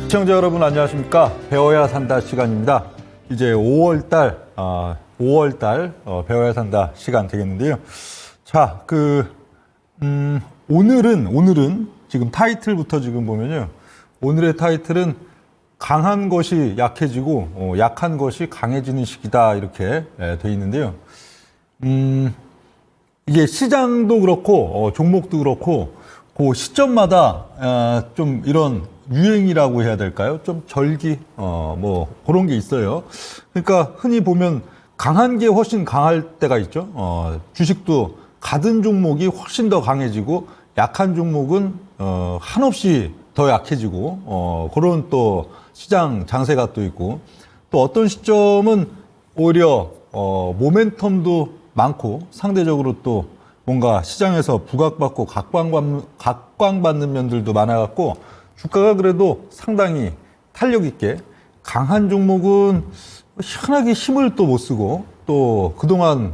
시청자 여러분 안녕하십니까? 배워야 산다 시간입니다. 이제 5월달 배워야 산다 시간 되겠는데요. 자, 오늘은 지금 타이틀부터 지금 보면요. 오늘의 타이틀은 강한 것이 약해지고 약한 것이 강해지는 시기다 이렇게 돼 있는데요. 이게 시장도 그렇고 종목도 그렇고 그 시점마다 좀 이런 유행이라고 해야 될까요? 좀 절기 뭐 그런 게 있어요. 그러니까 흔히 보면 강한 게 훨씬 강할 때가 있죠. 주식도 같은 종목이 훨씬 더 강해지고 약한 종목은 한없이 더 약해지고 그런 또 시장 장세가 또 있고 또 어떤 시점은 오히려 모멘텀도 많고 상대적으로 또 뭔가 시장에서 부각받고 각광받는 면들도 많아갖고 주가가 그래도 상당히 탄력 있게 강한 종목은 희한하게 힘을 또 못 쓰고 또 그동안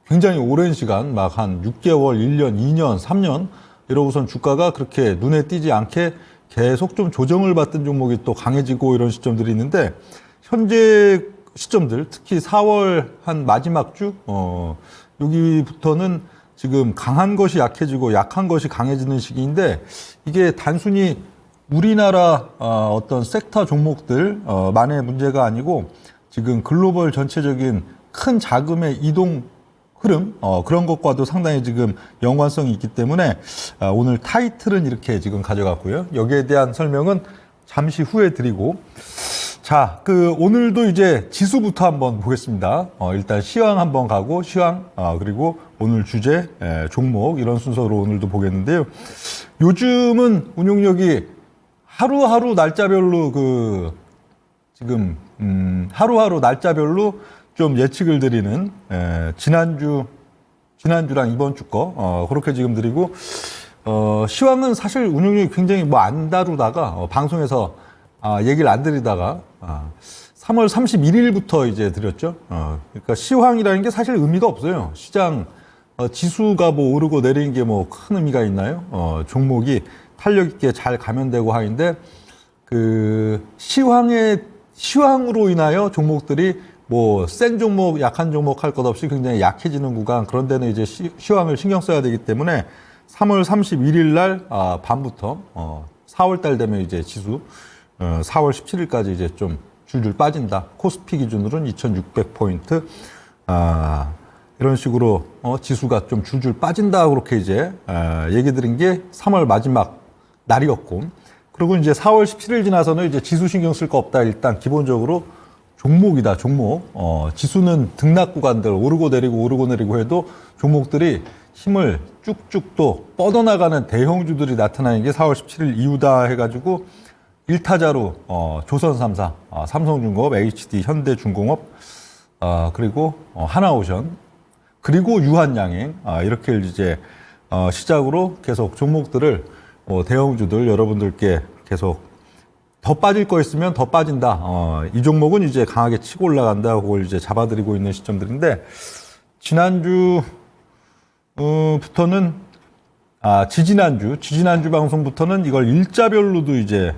굉장히 오랜 시간 막 한 6개월, 1년, 2년, 3년 이러고선 주가가 그렇게 눈에 띄지 않게 계속 좀 조정을 받던 종목이 또 강해지고 이런 시점들이 있는데 현재 시점들 특히 4월 한 마지막 주 여기부터는 지금 강한 것이 약해지고 약한 것이 강해지는 시기인데 이게 단순히 우리나라 어떤 섹터 종목들 만의 문제가 아니고 지금 글로벌 전체적인 큰 자금의 이동 흐름 그런 것과도 상당히 지금 연관성이 있기 때문에 오늘 타이틀은 이렇게 지금 가져갔고요. 여기에 대한 설명은 잠시 후에 드리고 자, 오늘도 이제 지수부터 한번 보겠습니다. 일단 시황 한번 가고 시황 그리고 오늘 주제 종목 이런 순서로 오늘도 보겠는데요. 요즘은 운용력이 하루하루 날짜별로 지금 하루하루 날짜별로 좀 예측을 드리는 지난주랑 이번 주 거 그렇게 지금 드리고 시황은 사실 운용력이 굉장히 뭐 안 다루다가 방송에서 얘기를 안 드리다가 3월 31일부터 이제 드렸죠. 그러니까 시황이라는 게 사실 의미가 없어요. 시장 지수가 뭐 오르고 내리는 게 뭐 큰 의미가 있나요? 종목이 탄력 있게 잘 가면 되고 하는데 시황으로 인하여 종목들이 뭐 센 종목, 약한 종목 할 것 없이 굉장히 약해지는 구간 그런 데는 이제 시황을 신경 써야 되기 때문에 3월 31일 날 밤부터 4월 달 되면 이제 지수 4월 17일까지 이제 좀 줄줄 빠진다. 코스피 기준으로는 2,600포인트. 이런 식으로 지수가 좀 줄줄 빠진다. 그렇게 이제 얘기 드린 게 3월 마지막 날이었고. 그리고 이제 4월 17일 지나서는 이제 지수 신경 쓸 거 없다. 일단 기본적으로 종목이다. 종목. 지수는 등락 구간들 오르고 내리고 해도 종목들이 힘을 쭉쭉 또 뻗어나가는 대형주들이 나타나는 게 4월 17일 이후다 해가지고 1타자로 조선 3사, 삼성중공업, HD, 현대중공업, 그리고 하나오션, 그리고 유한양행 이렇게 이제 시작으로 계속 종목들을 대형주들 여러분들께 계속 더 빠질 거 있으면 더 빠진다. 이 종목은 이제 강하게 치고 올라간다. 그걸 이제 잡아드리고 있는 시점들인데 지난주부터는 지지난주 방송부터는 이걸 일자별로도 이제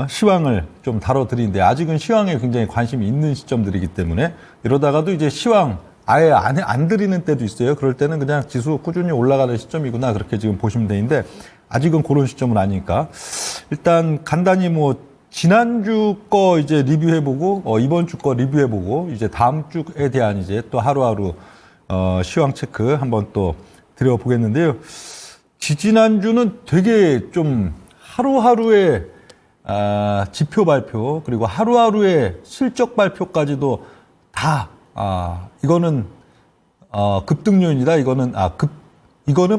시황을 좀 다뤄드리는데 아직은 시황에 굉장히 관심이 있는 시점들이기 때문에 이러다가도 이제 시황 아예 안 드리는 때도 있어요. 그럴 때는 그냥 지수 꾸준히 올라가는 시점이구나 그렇게 지금 보시면 되는데 아직은 그런 시점은 아니니까 일단 간단히 뭐 지난주 거 이제 리뷰해보고 이번 주 거 리뷰해보고 이제 다음 주에 대한 이제 또 하루하루 시황 체크 한번 또 드려보겠는데요. 지난주는 되게 좀 하루하루의 지표 발표 그리고 하루하루의 실적 발표까지도 다 이거는 급등 요인이다. 이거는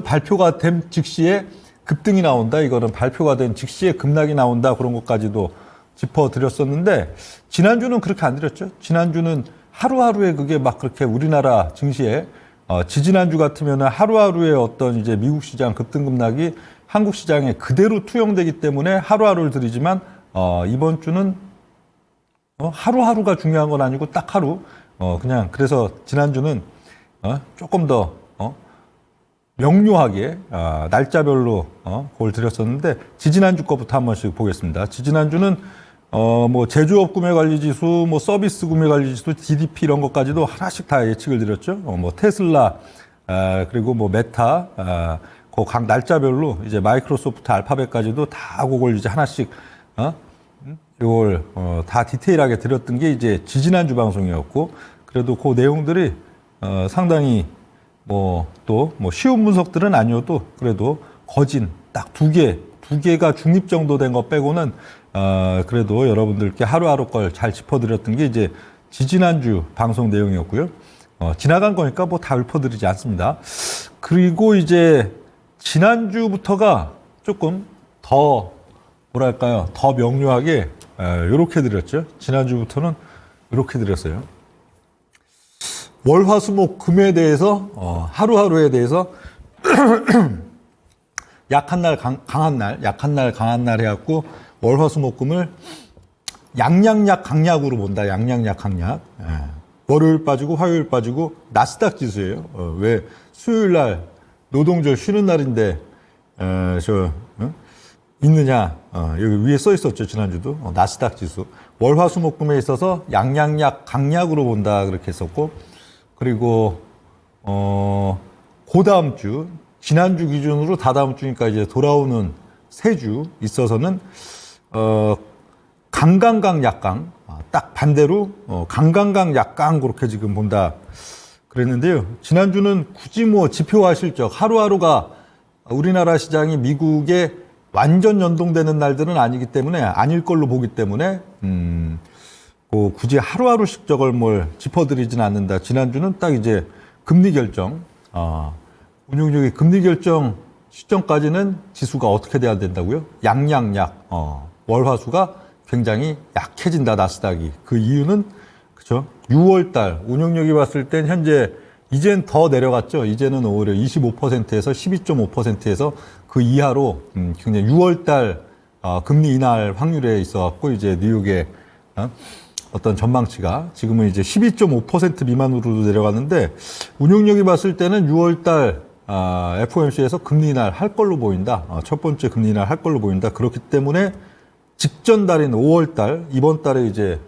발표가 된 즉시에 급등이 나온다. 이거는 발표가 된 즉시에 급락이 나온다. 그런 것까지도 짚어드렸었는데 지난주는 그렇게 안 드렸죠. 지난주는 하루하루에 그게 막 그렇게 우리나라 증시에 지지난주 같으면은 하루하루의 어떤 이제 미국 시장 급등급락이 한국 시장에 그대로 투영되기 때문에 하루하루를 드리지만 이번 주는 하루하루가 중요한 건 아니고 딱 하루 그냥 그래서 지난주는 조금 더 명료하게 날짜별로 그걸 드렸었는데 지지난주 거부터 한 번씩 보겠습니다. 지지난주는 뭐 제조업 구매 관리 지수, 뭐 서비스 구매 관리 지수, GDP 이런 것까지도 하나씩 다 예측을 드렸죠. 뭐 테슬라 그리고 뭐 메타 그 각 날짜별로 이제 마이크로소프트, 알파벳까지도 다 그걸 이제 하나씩 이걸 다 디테일하게 드렸던 게 이제 지지난주 방송이었고, 그래도 그 내용들이 상당히 뭐 또 뭐 쉬운 분석들은 아니어도 그래도 거진 딱 두 개가 중립 정도 된 거 빼고는 그래도 여러분들께 하루하루 걸 잘 짚어드렸던 게 이제 지지난주 방송 내용이었고요. 지나간 거니까 뭐 다 읊어드리지 않습니다. 그리고 이제 지난주부터가 조금 더 뭐랄까요, 더 명료하게 이렇게 드렸죠. 지난주부터는 이렇게 드렸어요. 월화수목 금에 대해서 하루하루에 대해서 약한 날 강한 날, 약한 날 강한 날 해갖고 월화수목금을 양양약 강약으로 본다. 양양약 강약. 월요일 빠지고 화요일 빠지고 나스닥 지수예요. 왜 수요일 날 노동절 쉬는 날인데 있느냐? 여기 위에 써 있었죠, 지난주도. 나스닥 지수. 월화수목금에 있어서 양양약 강약으로 본다 그렇게 했었고, 그리고 그 다음 주, 지난주 기준으로 다다음 주니까 이제 돌아오는 세 주 있어서는 강강강 약강, 딱 반대로 강강강 약강 그렇게 지금 본다 그랬는데요. 지난주는 굳이 뭐 지표화 실적 하루하루가 우리나라 시장이 미국에 완전 연동되는 날들은 아니기 때문에, 아닐 걸로 보기 때문에 굳이 하루하루씩 저걸 뭘 짚어드리진 않는다. 지난주는 딱 이제 금리 결정, 운용력의 금리 결정 시점까지는 지수가 어떻게 돼야 된다고요? 양양약, 월화수가 굉장히 약해진다, 나스닥이. 그 이유는 그죠? 6월달 운용력이 봤을 땐 현재 이젠 더 내려갔죠. 이제는 오히려 25%에서 12.5%에서 그 이하로 굉장히 6월달 금리 인하할 확률에 있어갖고 이제 뉴욕의 어떤 전망치가 지금은 이제 12.5% 미만으로도 내려갔는데, 운용력이 봤을 때는 6월달 FOMC에서 금리 인하를 할 걸로 보인다. 첫 번째 금리 인하를 할 걸로 보인다. 그렇기 때문에 직전 달인 5월달, 이번 달에 이제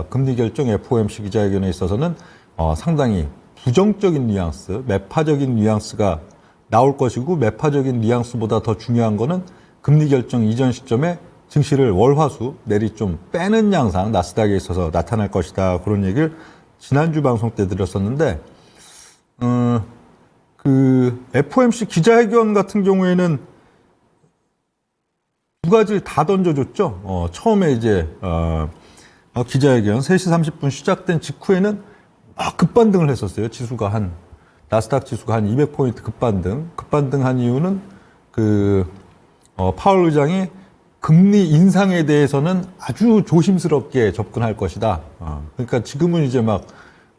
금리 결정 FOMC 기자회견에 있어서는 상당히 부정적인 뉘앙스, 매파적인 뉘앙스가 나올 것이고, 매파적인 뉘앙스보다 더 중요한 거는 금리 결정 이전 시점에 증시를 월화수 내리 좀 빼는 양상 나스닥에 있어서 나타날 것이다. 그런 얘기를 지난주 방송 때 드렸었는데, 그 FOMC 기자회견 같은 경우에는 두 가지를 다 던져줬죠. 처음에 이제 기자회견 3시 30분 시작된 직후에는 막 급반등을 했었어요. 지수가 나스닥 지수가 한 200포인트 급반등한 이유는 파월 의장이 금리 인상에 대해서는 아주 조심스럽게 접근할 것이다. 그러니까 지금은 이제 막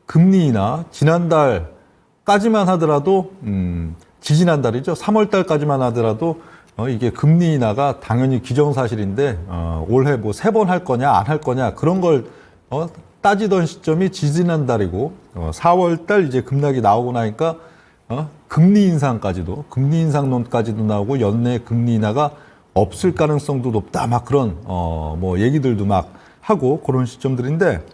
금리 인하 지난달까지만 하더라도 지지난달이죠. 3월달까지만 하더라도 이게 금리 인하가 당연히 기정사실인데 올해 뭐 3번 할 거냐 안 할 거냐 그런 걸 따지던 시점이 지지난달이고, 4월달 이제 급락이 나오고 나니까 금리 인상론까지도 나오고 연내 금리 인하가 없을 가능성도 높다. 막 그런 뭐 얘기들도 막 하고 그런 시점들인데,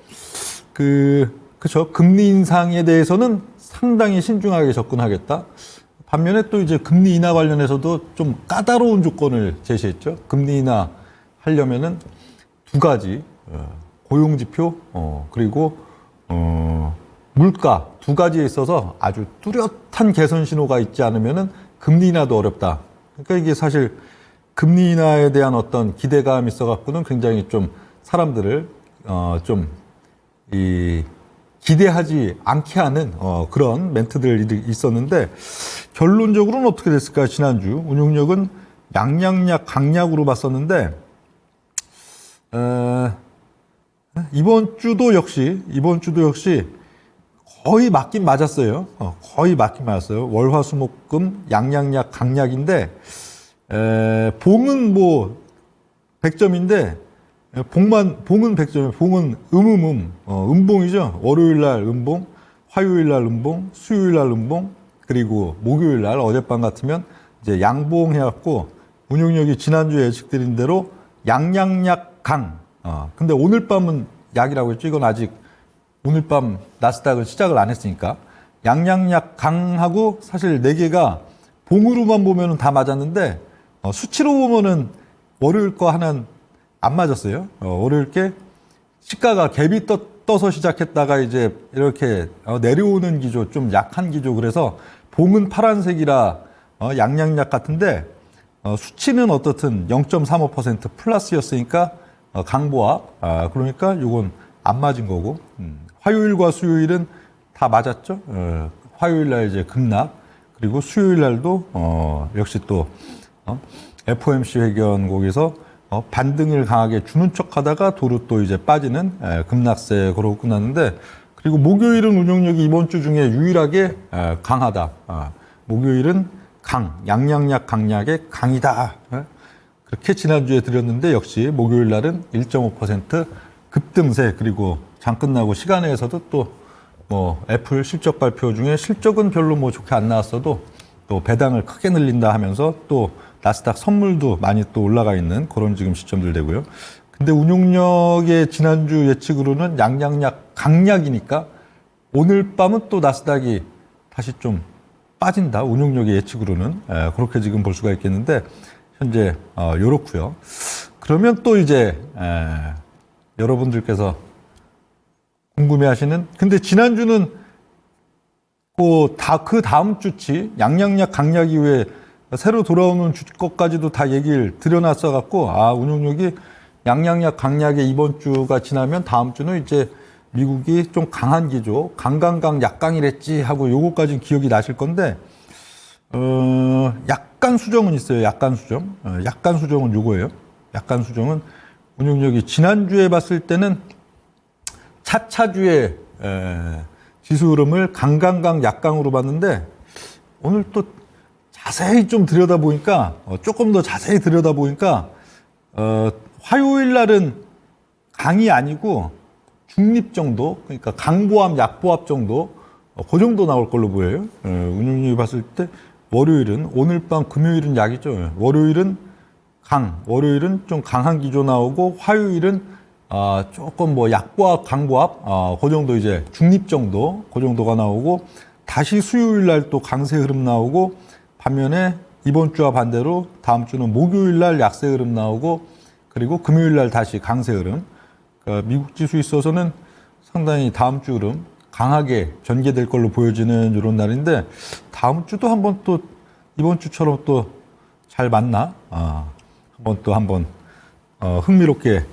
그쵸, 금리 인상에 대해서는 상당히 신중하게 접근하겠다. 반면에 또 이제 금리 인하 관련해서도 좀 까다로운 조건을 제시했죠. 금리 인하 하려면은 두 가지, 고용지표, 그리고 물가 두 가지에 있어서 아주 뚜렷한 개선 신호가 있지 않으면은 금리 인하도 어렵다. 그러니까 이게 사실 금리 인하에 대한 어떤 기대감이 있어갖고는 굉장히 좀 사람들을 기대하지 않게 하는 그런 멘트들이 있었는데, 결론적으로는 어떻게 됐을까요? 지난주 운용력은 양양약 강약으로 봤었는데, 이번 주도 역시 거의 맞긴 맞았어요. 거의 맞긴 맞았어요. 월화수목금 양양약 강약인데, 봉은 뭐 100점인데 봉은 100점이에요. 봉은 음봉이죠. 월요일 날 음봉, 화요일 날 음봉, 수요일 날 음봉, 그리고 목요일 날 어젯밤 같으면 이제 양봉해갖고 운용력이 지난주에 예측드린 대로 양양약 강. 근데 오늘 밤은 약이라고 했죠. 이건 아직 오늘 밤 나스닥은 시작을 안 했으니까. 양양약 강하고 사실 네 개가 봉으로만 보면은 다 맞았는데 수치로 보면은 월요일 거 하나는 안 맞았어요. 월요일 게 시가가 갭이 떠서 시작했다가 이제 이렇게 내려오는 기조, 좀 약한 기조. 그래서 봉은 파란색이라 양양약 같은데 수치는 어떻든 0.35% 플러스였으니까 강보합. 그러니까 이건 안 맞은 거고. 화요일과 수요일은 다 맞았죠. 화요일 날 이제 급락, 그리고 수요일 날도 역시 또 FOMC 회견 거기서 반등을 강하게 주는 척하다가 도로 또 이제 빠지는 급락세 그러고 끝났는데, 그리고 목요일은 운용력이 이번 주 중에 유일하게 강하다. 목요일은 양양약 강약의 강이다. 그렇게 지난주에 드렸는데 역시 목요일 날은 1.5% 급등세. 그리고 장 끝나고 시간에서도 또 뭐 애플 실적 발표 중에 실적은 별로 뭐 좋게 안 나왔어도 또 배당을 크게 늘린다 하면서 또 나스닥 선물도 많이 또 올라가 있는 그런 지금 시점들 되고요. 근데 운용력의 지난주 예측으로는 양양약 강약이니까 오늘 밤은 또 나스닥이 다시 좀 빠진다. 운용력의 예측으로는 그렇게 지금 볼 수가 있겠는데 현재 요렇고요. 그러면 또 이제 여러분들께서 궁금해하시는, 근데 지난주는 그 다음 주치 양양약 강약 이후에 새로 돌아오는 주 것까지도 다 얘기를 드려놨어 갖고 운용력이 양양약 강약의 이번 주가 지나면 다음 주는 이제 미국이 좀 강한 기조, 강강강 약강이랬지 하고 요거까지는 기억이 나실 건데 약간 수정은 있어요. 약간 수정. 약간 수정은 요거예요. 약간 수정은 운용력이 지난주에 봤을 때는 차차주의 지수 흐름을 강강강 약강으로 봤는데 오늘 또 자세히 좀 들여다보니까 조금 더 자세히 들여다보니까 화요일 날은 강이 아니고 중립 정도, 그러니까 강보합 약보합 정도, 그 정도 나올 걸로 보여요. 운용력이 봤을 때 월요일은, 오늘 밤 금요일은 약이죠. 월요일은 월요일은 좀 강한 기조 나오고, 화요일은 조금 뭐 약보합, 강보합, 그 정도 이제 중립 정도, 그 정도가 나오고, 다시 수요일 날 또 강세 흐름 나오고, 반면에 이번 주와 반대로 다음 주는 목요일 날 약세 흐름 나오고, 그리고 금요일 날 다시 강세 흐름. 그러니까 미국 지수 있어서는 상당히 다음 주 흐름 강하게 전개될 걸로 보여지는 이런 날인데, 다음 주도 한번 또 이번 주처럼 또 잘 맞나? 한번 흥미롭게,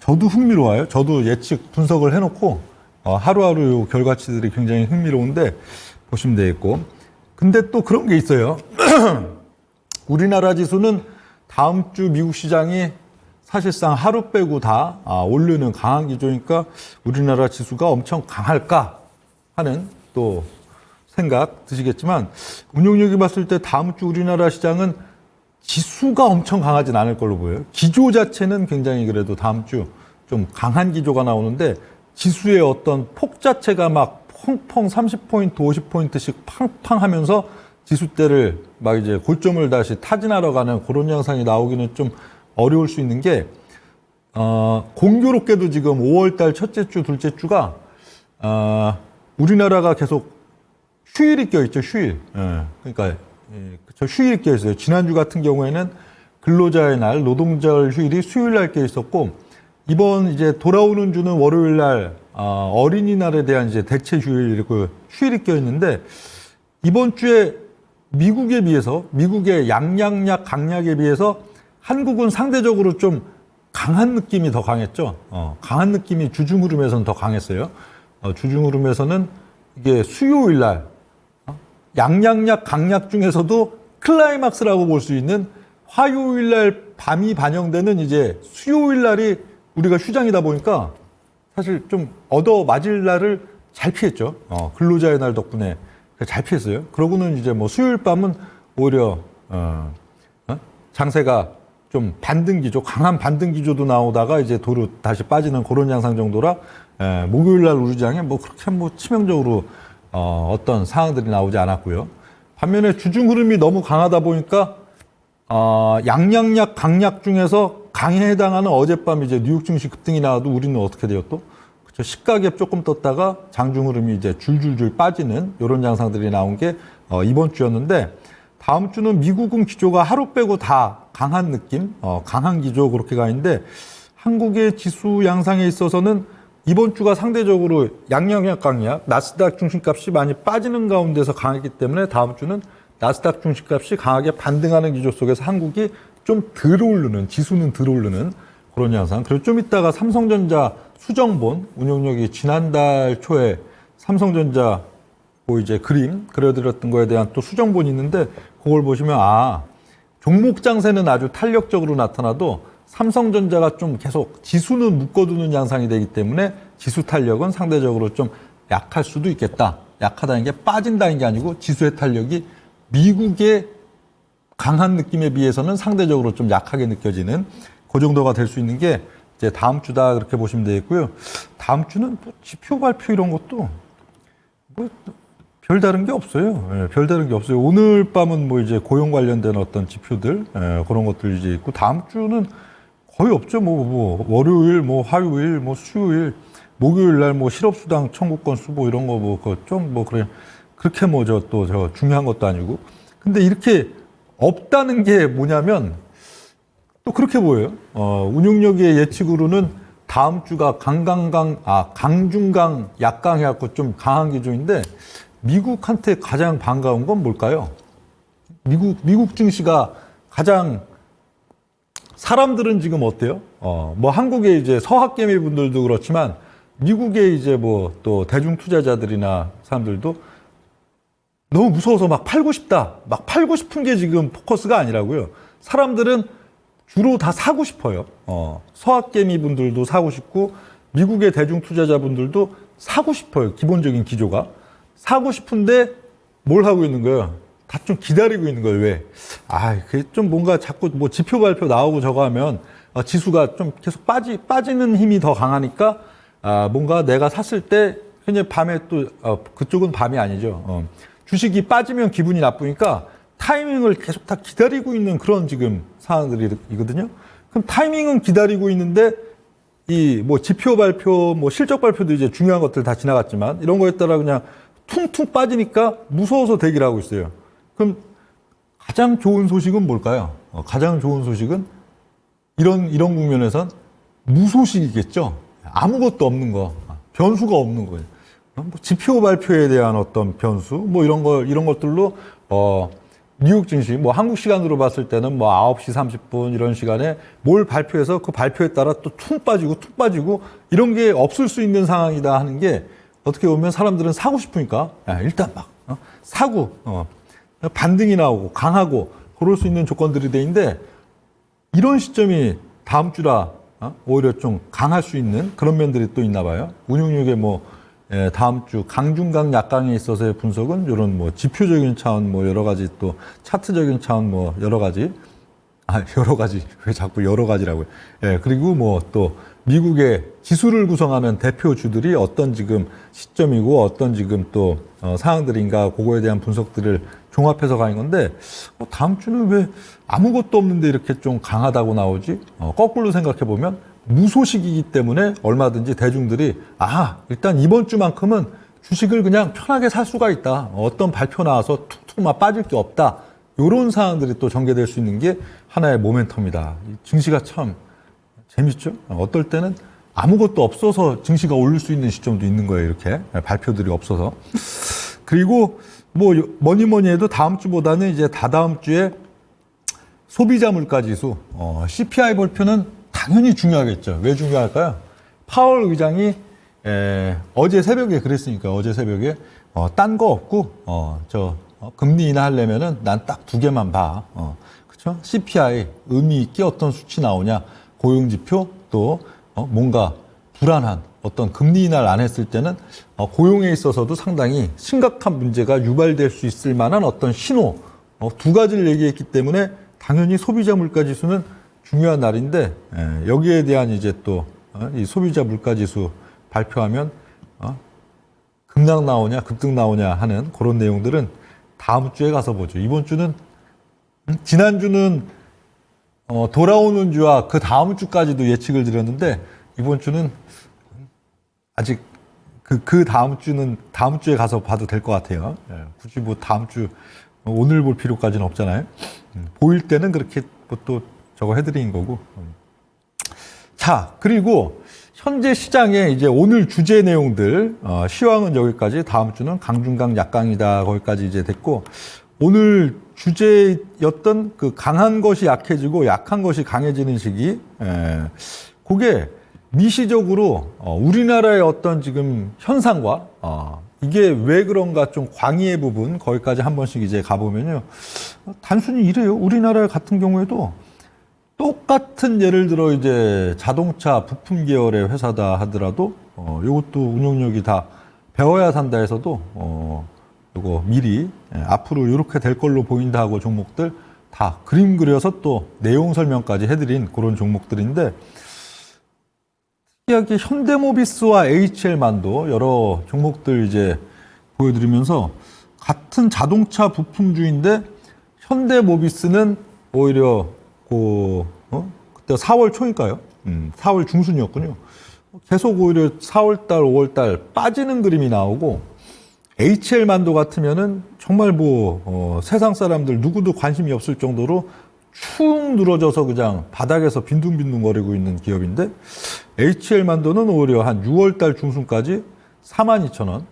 저도 흥미로워요. 저도 예측 분석을 해놓고 하루하루 결과치들이 굉장히 흥미로운데 보시면 되겠고, 근데 또 그런 게 있어요. 우리나라 지수는 다음 주 미국 시장이 사실상 하루 빼고 다 오르는 강한 기조니까 우리나라 지수가 엄청 강할까 하는 또 생각 드시겠지만, 운용력이 봤을 때 다음 주 우리나라 시장은 지수가 엄청 강하진 않을 걸로 보여요. 기조 자체는 굉장히 그래도 다음 주 좀 강한 기조가 나오는데, 지수의 어떤 폭 자체가 막 펑펑 30포인트, 50포인트씩 팡팡 하면서 지수대를 막 이제 고점을 다시 타진하러 가는 그런 양상이 나오기는 좀 어려울 수 있는 게, 공교롭게도 지금 5월달 첫째 주, 둘째 주가, 우리나라가 계속 휴일이 껴있죠, 휴일. 그러니까, 그쵸, 휴일이 껴있어요. 지난주 같은 경우에는 근로자의 날, 노동절 휴일이 수요일 날 껴있었고, 이번 이제 돌아오는 주는 월요일 날, 어린이날에 대한 이제 대체 휴일이고 휴일이 껴있는데, 이번 주에 미국에 비해서, 미국의 양양약 강약에 비해서 한국은 상대적으로 좀 강한 느낌이 더 강했죠. 강한 느낌이 주중 흐름에서는 더 강했어요. 주중 흐름에서는 이게 수요일 날, 양양약 강약 중에서도 클라이막스라고 볼 수 있는 화요일 날 밤이 반영되는 이제 수요일 날이 우리가 휴장이다 보니까 사실 좀 얻어 맞을 날을 잘 피했죠. 근로자의 날 덕분에 잘 피했어요. 그러고는 이제 뭐 수요일 밤은 오히려 장세가 좀 반등 기조, 강한 반등 기조도 나오다가 이제 도로 다시 빠지는 그런 양상 정도라, 목요일 날 우리 시장에 뭐 그렇게 뭐 치명적으로 어떤 상황들이 나오지 않았고요. 반면에 주중 흐름이 너무 강하다 보니까 양약약, 강약 중에서 강에 해당하는 어젯밤 이제 뉴욕 증시 급등이 나와도 우리는 어떻게 돼요 또? 그렇죠. 시가갭 조금 떴다가 장중 흐름이 이제 줄줄줄 빠지는 이런 양상들이 나온 게 이번 주였는데 다음 주는 미국은 기조가 하루 빼고 다 강한 느낌, 강한 기조 그렇게 가 있는데 한국의 지수 양상에 있어서는 이번 주가 상대적으로 양약약 강약, 나스닥 중심값이 많이 빠지는 가운데서 강했기 때문에 다음 주는 나스닥 중심값이 강하게 반등하는 기조 속에서 한국이 좀 덜 오르는, 지수는 덜 오르는 그런 양상. 그리고 좀 이따가 삼성전자 수정본 운용력이 지난달 초에 삼성전자 뭐 이제 그림 그려드렸던 거에 대한 또 수정본이 있는데 그걸 보시면 종목 장세는 아주 탄력적으로 나타나도 삼성전자가 좀 계속 지수는 묶어두는 양상이 되기 때문에 지수 탄력은 상대적으로 좀 약할 수도 있겠다. 약하다는 게 빠진다는 게 아니고 지수의 탄력이 미국의 강한 느낌에 비해서는 상대적으로 좀 약하게 느껴지는 그 정도가 될 수 있는 게 이제 다음 주다 그렇게 보시면 되겠고요. 다음 주는 뭐 지표 발표 이런 것도 뭐 별다른 게 없어요. 예, 별다른 게 없어요. 오늘 밤은 뭐 이제 고용 관련된 어떤 지표들 그런 것들 이제 있고 다음 주는 거의 없죠. 뭐 월요일, 뭐 화요일, 뭐 수요일, 목요일 날 뭐 실업수당 청구권 수보 이런 거 뭐 좀 뭐 그래 그렇게 뭐 저 중요한 것도 아니고 근데 이렇게 없다는 게 뭐냐면 또 그렇게 보여요. 운용력의 예측으로는 다음 주가 강중강, 약강 해갖고 좀 강한 기조인데 미국한테 가장 반가운 건 뭘까요? 미국 증시가 가장 사람들은 지금 어때요? 뭐 한국의 이제 서학개미 분들도 그렇지만 미국의 이제 뭐 또 대중 투자자들이나 사람들도 너무 무서워서 막 팔고 싶다. 막 팔고 싶은 게 지금 포커스가 아니라고요. 사람들은 주로 다 사고 싶어요. 서학개미 분들도 사고 싶고 미국의 대중 투자자 분들도 사고 싶어요. 기본적인 기조가. 사고 싶은데 뭘 하고 있는 거예요? 다 좀 기다리고 있는 거예요. 왜? 그게 좀 뭔가 자꾸 뭐 지표 발표 나오고 저거 하면 지수가 좀 계속 빠지는 힘이 더 강하니까 뭔가 내가 샀을 때 현재 밤에 또 그쪽은 밤이 아니죠. 주식이 빠지면 기분이 나쁘니까 타이밍을 계속 다 기다리고 있는 그런 지금 상황들이거든요. 그럼 타이밍은 기다리고 있는데 이 뭐 지표 발표, 뭐 실적 발표도 이제 중요한 것들 다 지나갔지만 이런 거에 따라 그냥 퉁퉁 빠지니까 무서워서 대기를 하고 있어요. 그럼 가장 좋은 소식은 뭘까요? 가장 좋은 소식은 이런 국면에선 무소식이겠죠. 아무것도 없는 거, 변수가 없는 거예요. 뭐 지표 발표에 대한 어떤 변수, 뭐 이런 것들로 뉴욕 증시, 뭐 한국 시간으로 봤을 때는 뭐 9시 30분 이런 시간에 뭘 발표해서 그 발표에 따라 또 퉁 빠지고 이런 게 없을 수 있는 상황이다 하는 게 어떻게 보면 사람들은 사고 싶으니까 일단 막 사고 반등이 나오고 강하고 그럴 수 있는 조건들이 돼 있는데 이런 시점이 다음 주라 오히려 좀 강할 수 있는 그런 면들이 또 있나 봐요. 운용력의 뭐 다음 주 강중강 약강에 있어서의 분석은 이런 뭐 지표적인 차원 뭐 여러 가지 또 차트적인 차원 뭐 여러 가지 왜 자꾸 여러 가지라고요. 그리고 뭐 또 미국의 지수를 구성하는 대표주들이 어떤 지금 시점이고 어떤 지금 또 상황들인가 그거에 대한 분석들을 종합해서 가는 건데 다음 주는 왜 아무것도 없는데 이렇게 좀 강하다고 나오지? 거꾸로 생각해 보면 무소식이기 때문에 얼마든지 대중들이 일단 이번 주만큼은 주식을 그냥 편하게 살 수가 있다. 어떤 발표 나와서 툭툭 막 빠질 게 없다. 이런 상황들이 또 전개될 수 있는 게 하나의 모멘텀이다. 증시가 참 재밌죠? 어떨 때는 아무것도 없어서 증시가 오를 수 있는 시점도 있는 거예요. 이렇게 발표들이 없어서. 그리고 뭐 뭐니 해도 다음 주보다는 이제 다다음 주에 소비자 물가 지수, CPI 발표는 당연히 중요하겠죠. 왜 중요할까요? 파월 의장이 어제 새벽에 그랬으니까 어제 새벽에 딴 거 없고 금리 인하하려면은 난 딱 두 개만 봐. 그렇죠? CPI 의미 있게 어떤 수치 나오냐, 고용지표 또 뭔가 불안한 어떤 금리 인하를 안 했을 때는 고용에 있어서도 상당히 심각한 문제가 유발될 수 있을 만한 어떤 신호 두 가지를 얘기했기 때문에 당연히 소비자 물가 지수는 중요한 날인데 여기에 대한 이제 또 이 소비자 물가 지수 발표하면 급락 나오냐 급등 나오냐 하는 그런 내용들은 다음 주에 가서 보죠. 이번 주는 지난주는 돌아오는 주와 그 다음 주까지도 예측을 드렸는데 이번 주는 아직 그 다음 주는 다음 주에 가서 봐도 될 것 같아요. 굳이 뭐 다음 주 오늘 볼 필요까지는 없잖아요. 보일 때는 그렇게 또 저거 해드린 거고. 자, 그리고 현재 시장에 이제 오늘 주제 내용들, 시황은 여기까지, 다음 주는 강중강 약강이다, 거기까지 이제 됐고, 오늘 주제였던 그 강한 것이 약해지고 약한 것이 강해지는 시기, 그게 미시적으로 우리나라의 어떤 지금 현상과, 이게 왜 그런가 좀 광의의 부분, 거기까지 한 번씩 이제 가보면요. 단순히 이래요. 우리나라 같은 경우에도 똑같은 예를 들어 이제 자동차 부품 계열의 회사다 하더라도 이것도 운용력이 다 배워야 산다 해서도 요거 미리 앞으로 이렇게 될 걸로 보인다 하고 종목들 다 그림 그려서 또 내용 설명까지 해드린 그런 종목들인데 특이하게 현대모비스와 HL만도 여러 종목들 이제 보여드리면서 같은 자동차 부품주인데 현대모비스는 오히려 그때 4월 초니까요. 4월 중순이었군요. 계속 오히려 4월달, 5월달 빠지는 그림이 나오고 HL만도 같으면은 정말 세상 사람들 누구도 관심이 없을 정도로 축 늘어져서 그냥 바닥에서 빈둥빈둥거리고 있는 기업인데 HL만도는 오히려 한 6월달 중순까지 42,000원.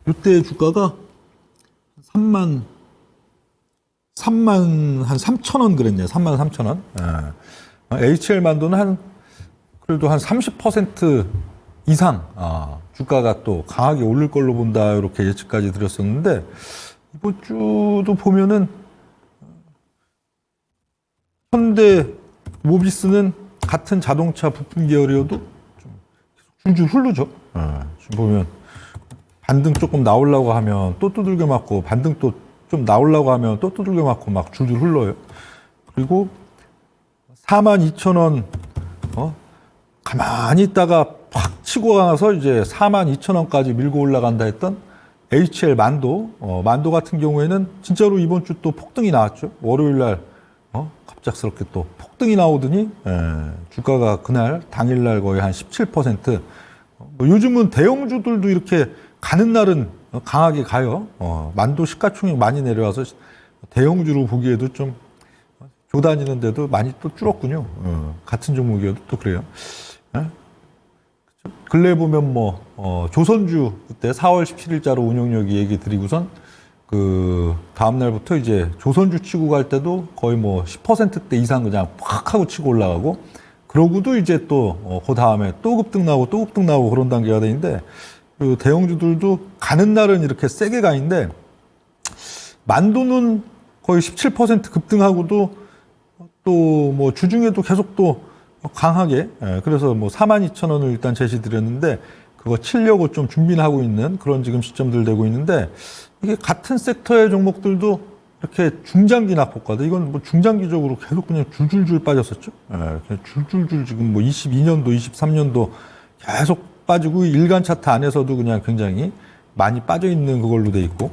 이때 주가가 3만 한 3,000원 그랬네요. 33,000원. HL만도는 그래도 한 30% 이상, 주가가 또 강하게 오를 걸로 본다, 이렇게 예측까지 드렸었는데, 이번 주도 보면은, 현대 모비스는 같은 자동차 부품 계열이어도 좀 줄줄 흐르죠. 지금 보면, 반등 조금 나오려고 하면 또 두들겨 맞고, 반등 또 좀 나오려고 하면 또 두들겨 맞고 막 줄줄 흘러요. 그리고 42,000원, 가만히 있다가 팍 치고 가서 이제 42,000원까지 밀고 올라간다 했던 HL 만도, 만도 같은 경우에는 진짜로 이번 주 또 폭등이 나왔죠. 월요일 날, 갑작스럽게 또 폭등이 나오더니, 주가가 그날, 당일날 거의 한 17%. 요즘은 대형주들도 이렇게 가는 날은 강하게 가요. 만도 시가총액 많이 내려와서 대형주로 보기에도 좀 교다니는데도 많이 또 줄었군요. 같은 종목이어도 또 그래요. 근래 보면 조선주 그때 4월 17일자로 운용력이 얘기 드리고선 그 다음날부터 이제 조선주 치고 갈 때도 거의 10%대 이상 그냥 팍 하고 치고 올라가고 그러고도 이제 또 그 다음에 또 급등 나오고 그런 단계가 되는데 그 대형주들도 가는 날은 이렇게 세게 가 있는데 만도는 거의 17% 급등하고도 또 주중에도 계속 또 강하게 그래서 42,000원을 일단 제시드렸는데 그거 치려고 좀 준비를 하고 있는 그런 지금 시점들 되고 있는데 이게 같은 섹터의 종목들도 이렇게 중장기 낙폭과도 이건 중장기적으로 계속 그냥 줄줄줄 빠졌었죠. 그냥 줄줄줄 지금 22년도, 23년도 계속 빠지고 일간 차트 안에서도 그냥 굉장히 많이 빠져 있는 그걸로 돼 있고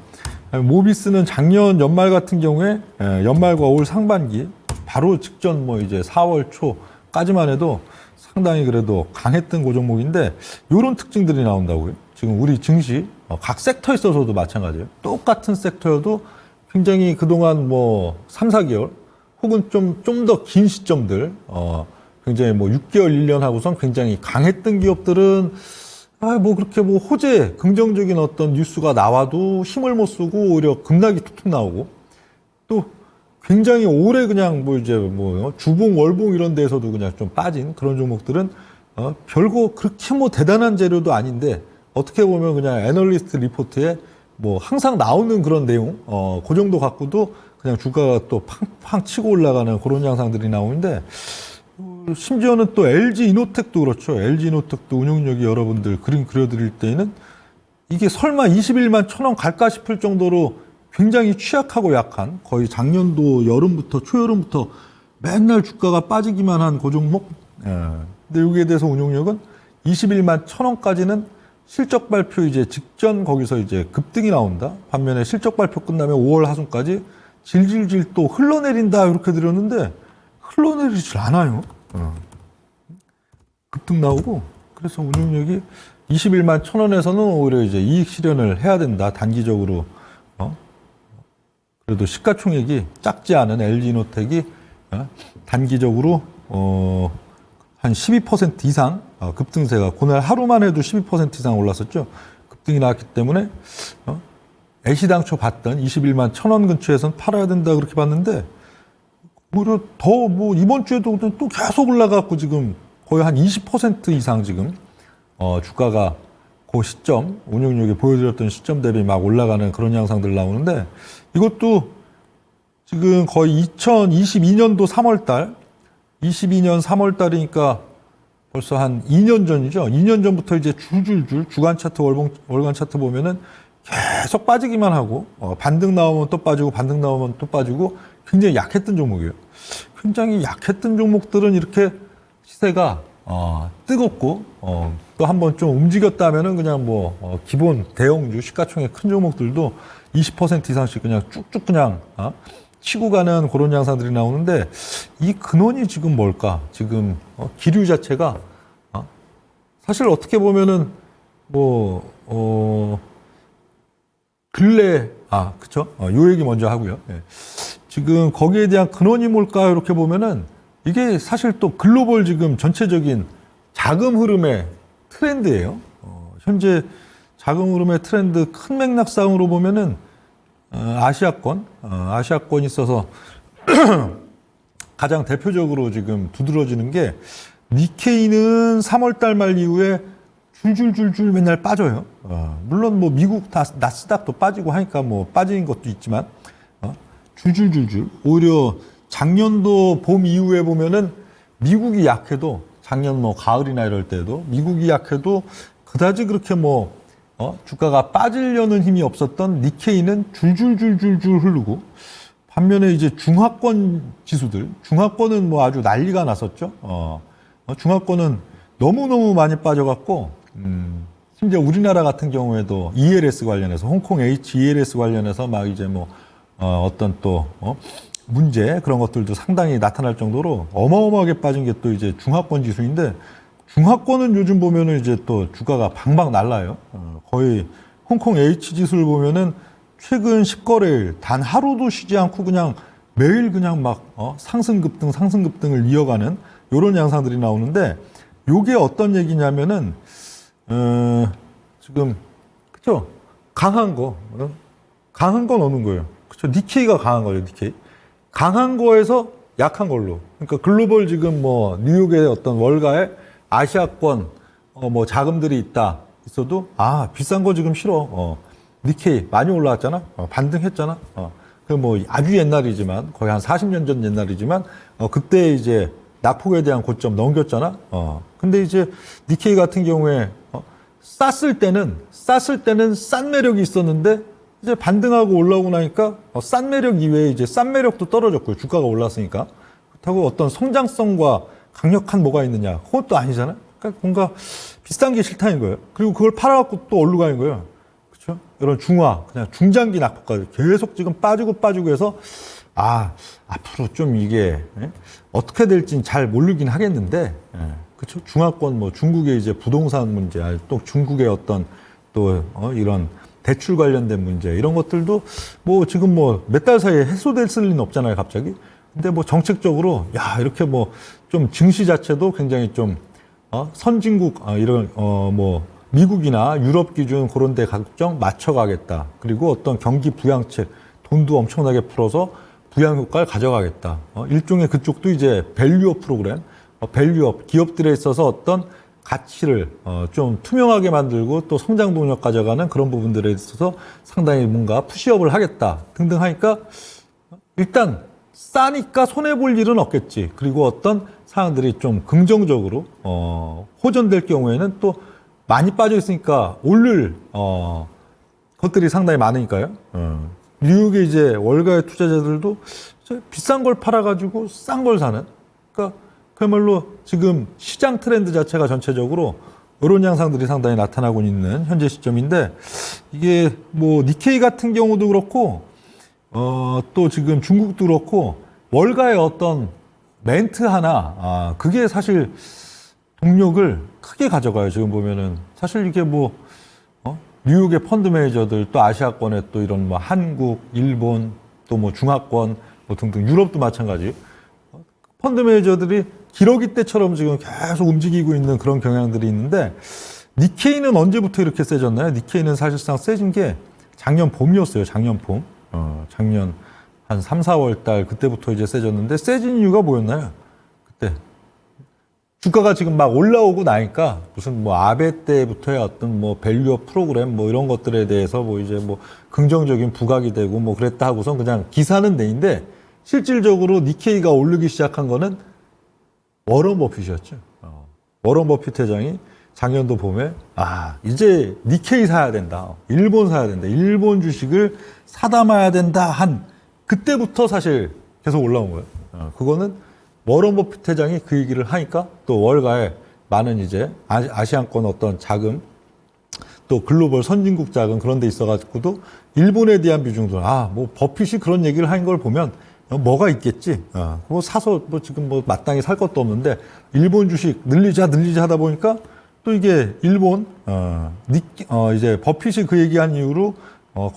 모비스는 작년 연말 같은 경우에 연말과 올 상반기 바로 직전 이제 4월 초까지만 해도 상당히 그래도 강했던 그 종목인데 이런 특징들이 나온다고요. 지금 우리 증시 각 섹터에 있어서도 마찬가지예요. 똑같은 섹터여도 굉장히 그동안 3, 4개월 혹은 좀 더 긴 시점들 굉장히 6개월, 1년 하고선 굉장히 강했던 기업들은 그렇게 호재, 긍정적인 어떤 뉴스가 나와도 힘을 못 쓰고 오히려 급락이 툭툭 나오고 또 굉장히 오래 그냥 주봉, 월봉 이런 데에서도 그냥 좀 빠진 그런 종목들은 별거 그렇게 대단한 재료도 아닌데 어떻게 보면 그냥 애널리스트 리포트에 항상 나오는 그런 내용, 그 정도 갖고도 그냥 주가가 또 팡팡 치고 올라가는 그런 양상들이 나오는데 심지어는 또 LG 이노텍도 그렇죠. LG 이노텍도 운용력이 여러분들 그림 그려드릴 때는 이게 설마 21만 1,000원 갈까 싶을 정도로 굉장히 취약하고 약한 거의 작년도 여름부터 초여름부터 맨날 주가가 빠지기만 한 그 종목. 근데 여기에 대해서 운용력은 21만 1,000원까지는 실적 발표 이제 직전 거기서 이제 급등이 나온다. 반면에 실적 발표 끝나면 5월 하순까지 질질질 또 흘러내린다 이렇게 드렸는데 흘러내리질 않아요. 급등 나오고 그래서 운용력이 21만 1,000원에서는 오히려 이제 이익 실현을 해야 된다. 단기적으로 그래도 시가총액이 작지 않은 LG노텍이 단기적으로 한 12% 이상 급등세가 그날 하루만 해도 12% 이상 올랐었죠. 급등이 나왔기 때문에 애시당초 봤던 21만 1,000원 근처에선 팔아야 된다 그렇게 봤는데 오히려 더 뭐 이번 주에도 또 계속 올라가고 지금 거의 한 20% 이상 지금 주가가 그 시점 운용력이 보여드렸던 시점 대비 막 올라가는 그런 양상들 나오는데 이것도 지금 거의 2022년도 3월달 22년 3월달이니까 벌써 한 2년 전이죠. 2년 전부터 이제 줄줄줄 주간 차트 월간 차트 보면은 계속 빠지기만 하고 반등 나오면 또 빠지고 반등 나오면 또 빠지고 굉장히 약했던 종목이에요. 굉장히 약했던 종목들은 이렇게 시세가 뜨겁고 또 한번 좀 움직였다면은 그냥 뭐 기본 대형주 시가총액 큰 종목들도 20% 이상씩 그냥 쭉쭉 그냥 치고 가는 그런 양상들이 나오는데 이 근원이 지금 뭘까? 지금 기류 자체가 사실 어떻게 보면은 근래 그쵸? 요 얘기 먼저 하고요. 예. 지금 거기에 대한 근원이 뭘까? 이렇게 보면은 이게 사실 또 글로벌 지금 전체적인 자금 흐름의 트렌드예요. 현재 자금 흐름의 트렌드 큰 맥락상으로 보면은 아시아권이 있어서 가장 대표적으로 지금 두드러지는 게 니케이는 3월달 말 이후에 줄줄줄줄 맨날 빠져요. 물론 뭐 미국 나스닥도 빠지고 하니까 뭐 빠진 것도 있지만 줄줄줄줄 오히려 작년도 봄 이후에 보면은 미국이 약해도 작년 뭐 가을이나 이럴 때도 미국이 약해도 그다지 그렇게 주가가 빠지려는 힘이 없었던 니케이는 줄줄줄줄줄 흐르고 반면에 이제 중하권 지수들 중하권은 뭐 아주 난리가 났었죠. 중하권은 너무너무 많이 빠져갖고 심지어 우리나라 같은 경우에도 ELS 관련해서 홍콩 ELS 관련해서 막 이제 어떤 또 문제 그런 것들도 상당히 나타날 정도로 어마어마하게 빠진 게 또 이제 중하권 지수인데 중하권은 요즘 보면은 이제 또 주가가 방방 날라요. 거의 홍콩 H 지수를 보면은 최근 10거래일 단 하루도 쉬지 않고 그냥 매일 그냥 막 상승급등을 이어가는 이런 양상들이 나오는데 요게 어떤 얘기냐면은 지금 그쵸 강한 건 어느 거예요. 그쵸 니케이가 강한 거예요. 니케이 강한 거에서 약한 걸로 그러니까 글로벌 지금 뉴욕의 어떤 월가에 아시아권 자금들이 있어도 비싼 거 지금 싫어. 니케이 많이 올라왔잖아. 반등했잖아. 그 아주 옛날이지만 거의 한 40년 전 옛날이지만 그때 이제 낙폭에 대한 고점 넘겼잖아. 근데 이제 니케이 같은 경우에 쌌을 때는 싼 매력이 있었는데 이제 반등하고 올라오고 나니까 싼 매력 이외에 이제 싼 매력도 떨어졌고요. 주가가 올랐으니까. 그렇다고 어떤 성장성과 강력한 뭐가 있느냐. 그것도 아니잖아요. 그러니까 뭔가 비싼 게 싫다는 거예요. 그리고 그걸 팔아갖고 또 얼루 가는 거예요. 그렇죠? 이런 그냥 중장기 낙폭까지 계속 지금 빠지고 해서 앞으로 좀 이게 어떻게 될지는 잘 모르긴 하겠는데 그렇죠? 중화권 중국의 이제 부동산 문제, 또 중국의 어떤 또 이런 대출 관련된 문제 이런 것들도 지금 몇 달 사이에 해소될 리는 없잖아요, 갑자기. 근데 정책적으로 이렇게 좀 증시 자체도 굉장히 좀 선진국 이런 미국이나 유럽 기준 그런 데 가급적 맞춰가겠다. 그리고 어떤 경기 부양책 돈도 엄청나게 풀어서 부양 효과를 가져가겠다. 일종의 그쪽도 이제 밸류업 프로그램, 밸류업 기업들에 있어서 어떤 가치를 좀 투명하게 만들고 또 성장 동력 가져가는 그런 부분들에 있어서 상당히 뭔가 푸시업을 하겠다 등등 하니까 일단 싸니까 손해볼 일은 없겠지. 그리고 어떤 사람들이 좀 긍정적으로 호전될 경우에는 또 많이 빠져 있으니까 오를 것들이 상당히 많으니까요. 뉴욕의 이제 월가의 투자자들도 비싼 걸 팔아가지고 싼 걸 사는. 그러니까 그야말로 지금 시장 트렌드 자체가 전체적으로 이런 양상들이 상당히 나타나고 있는 현재 시점인데 이게 뭐 니케이 같은 경우도 그렇고 또 지금 중국도 그렇고 월가의 어떤 멘트 하나 그게 사실 동력을 크게 가져가요. 지금 보면은 사실 이게 뭐 뉴욕의 펀드 매니저들 또 아시아권에 또 이런 뭐 한국, 일본 또 뭐 중화권 뭐 등등 유럽도 마찬가지 펀드 매니저들이 기러기 때처럼 지금 계속 움직이고 있는 그런 경향들이 있는데 니케이는 언제부터 이렇게 세졌나요? 니케이는 사실상 세진 게 작년 봄이었어요. 작년 봄. 작년 한 3, 4월 달 그때부터 이제 세졌는데 세진 이유가 뭐였나요? 그때 주가가 지금 막 올라오고 나니까 무슨 뭐 아베 때부터의 어떤 뭐 밸류업 프로그램 뭐 이런 것들에 대해서 뭐 이제 뭐 긍정적인 부각이 되고 뭐 그랬다 하고선 그냥 기사는 내인데 실질적으로 니케이가 오르기 시작한 거는 워런 버핏이었죠. 워런 버핏 회장이 작년도 봄에 이제 니케이 사야 된다. 일본 사야 된다. 일본 주식을 사다 마야 된다 한 그때부터 사실 계속 올라온 거예요. 그거는 워런 버핏 회장이 그 얘기를 하니까 또 월가에 많은 이제 아시안권 어떤 자금 또 글로벌 선진국 자금 그런 데 있어가지고도 일본에 대한 비중도 뭐 버핏이 그런 얘기를 하는 걸 보면 뭐가 있겠지. 뭐 사서 뭐 지금 뭐 마땅히 살 것도 없는데 일본 주식 늘리자 하다 보니까 또 이게 일본 이제 버핏이 그 얘기한 이후로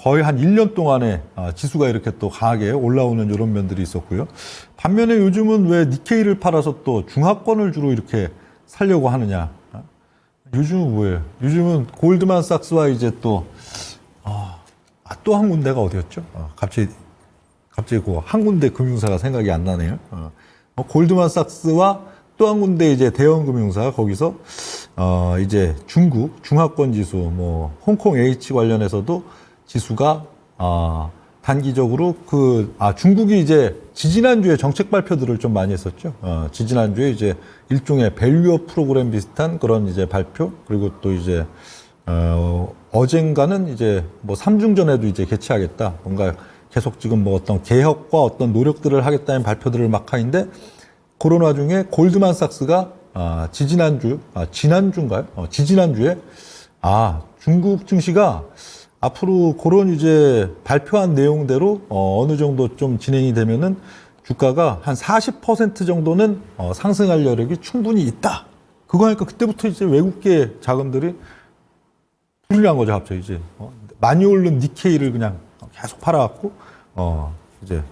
거의 한 1년 동안에 지수가 이렇게 또 강하게 올라오는 이런 면들이 있었고요. 반면에 요즘은 왜 니케이를 팔아서 또 중하권을 주로 이렇게 살려고 하느냐. 요즘은 뭐예요? 요즘은 골드만삭스와 이제 또 한 군데가 어디였죠? 갑자기 그 한 군데 금융사가 생각이 안 나네요. 골드만삭스와 또 한 군데 이제 대형 금융사 거기서 이제 중국 중하권 지수 뭐 홍콩 H 관련해서도 지수가 단기적으로 중국이 이제 지지난주에 정책 발표들을 좀 많이 했었죠. 지지난주에 이제 일종의 밸류업 프로그램 비슷한 그런 이제 발표 그리고 또 이제 어젠가는 이제 뭐 3중전에도 이제 개최하겠다. 뭔가 계속 지금 뭐 어떤 개혁과 어떤 노력들을 하겠다는 발표들을 막 하는데 그런 와중에 골드만삭스가 지난주인가요? 지지난주에 중국 증시가 앞으로 그런 이제 발표한 내용대로 어느 정도 좀 진행이 되면은 주가가 한 40% 정도는 상승할 여력이 충분히 있다. 그거 하니까 그때부터 이제 외국계 자금들이 불이 난 거죠, 갑자기 이제. 많이 오른 니케이를 그냥 계속 팔아갖고, 이제,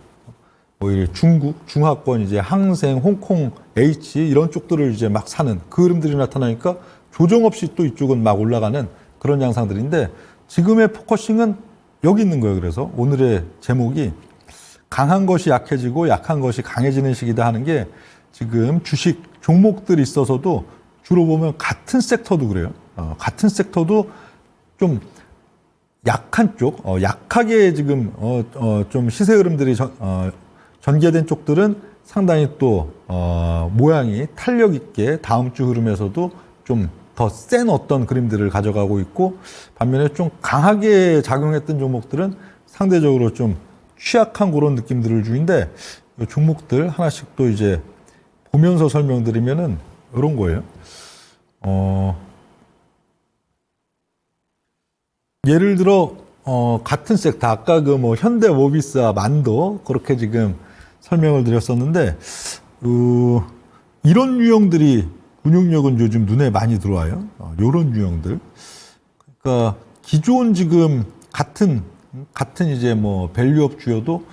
오히려 중국, 중하권, 이제 항생, 홍콩, H 이런 쪽들을 이제 막 사는 그 흐름들이 나타나니까 조정 없이 또 이쪽은 막 올라가는 그런 양상들인데 지금의 포커싱은 여기 있는 거예요. 그래서 오늘의 제목이 강한 것이 약해지고 약한 것이 강해지는 시기다 하는 게 지금 주식 종목들이 있어서도 주로 보면 같은 섹터도 그래요. 같은 sek터도 좀 약한 쪽, 약하게 지금 좀 시세 흐름들이 전개된 쪽들은 상당히 또 모양이 탄력 있게 다음 주 흐름에서도 좀 더 센 어떤 그림들을 가져가고 있고 반면에 좀 강하게 작용했던 종목들은 상대적으로 좀 취약한 그런 느낌들을 주는데 이 종목들 하나씩 또 이제 보면서 설명드리면은 이런 거예요. 예를 들어 같은 섹터 아까 그 뭐 현대모비스와 만도 그렇게 지금 설명을 드렸었는데 이런 유형들이 근육력은 요즘 눈에 많이 들어와요. 이런 유형들. 그러니까 기존 지금 같은 이제 뭐 밸류업 주여도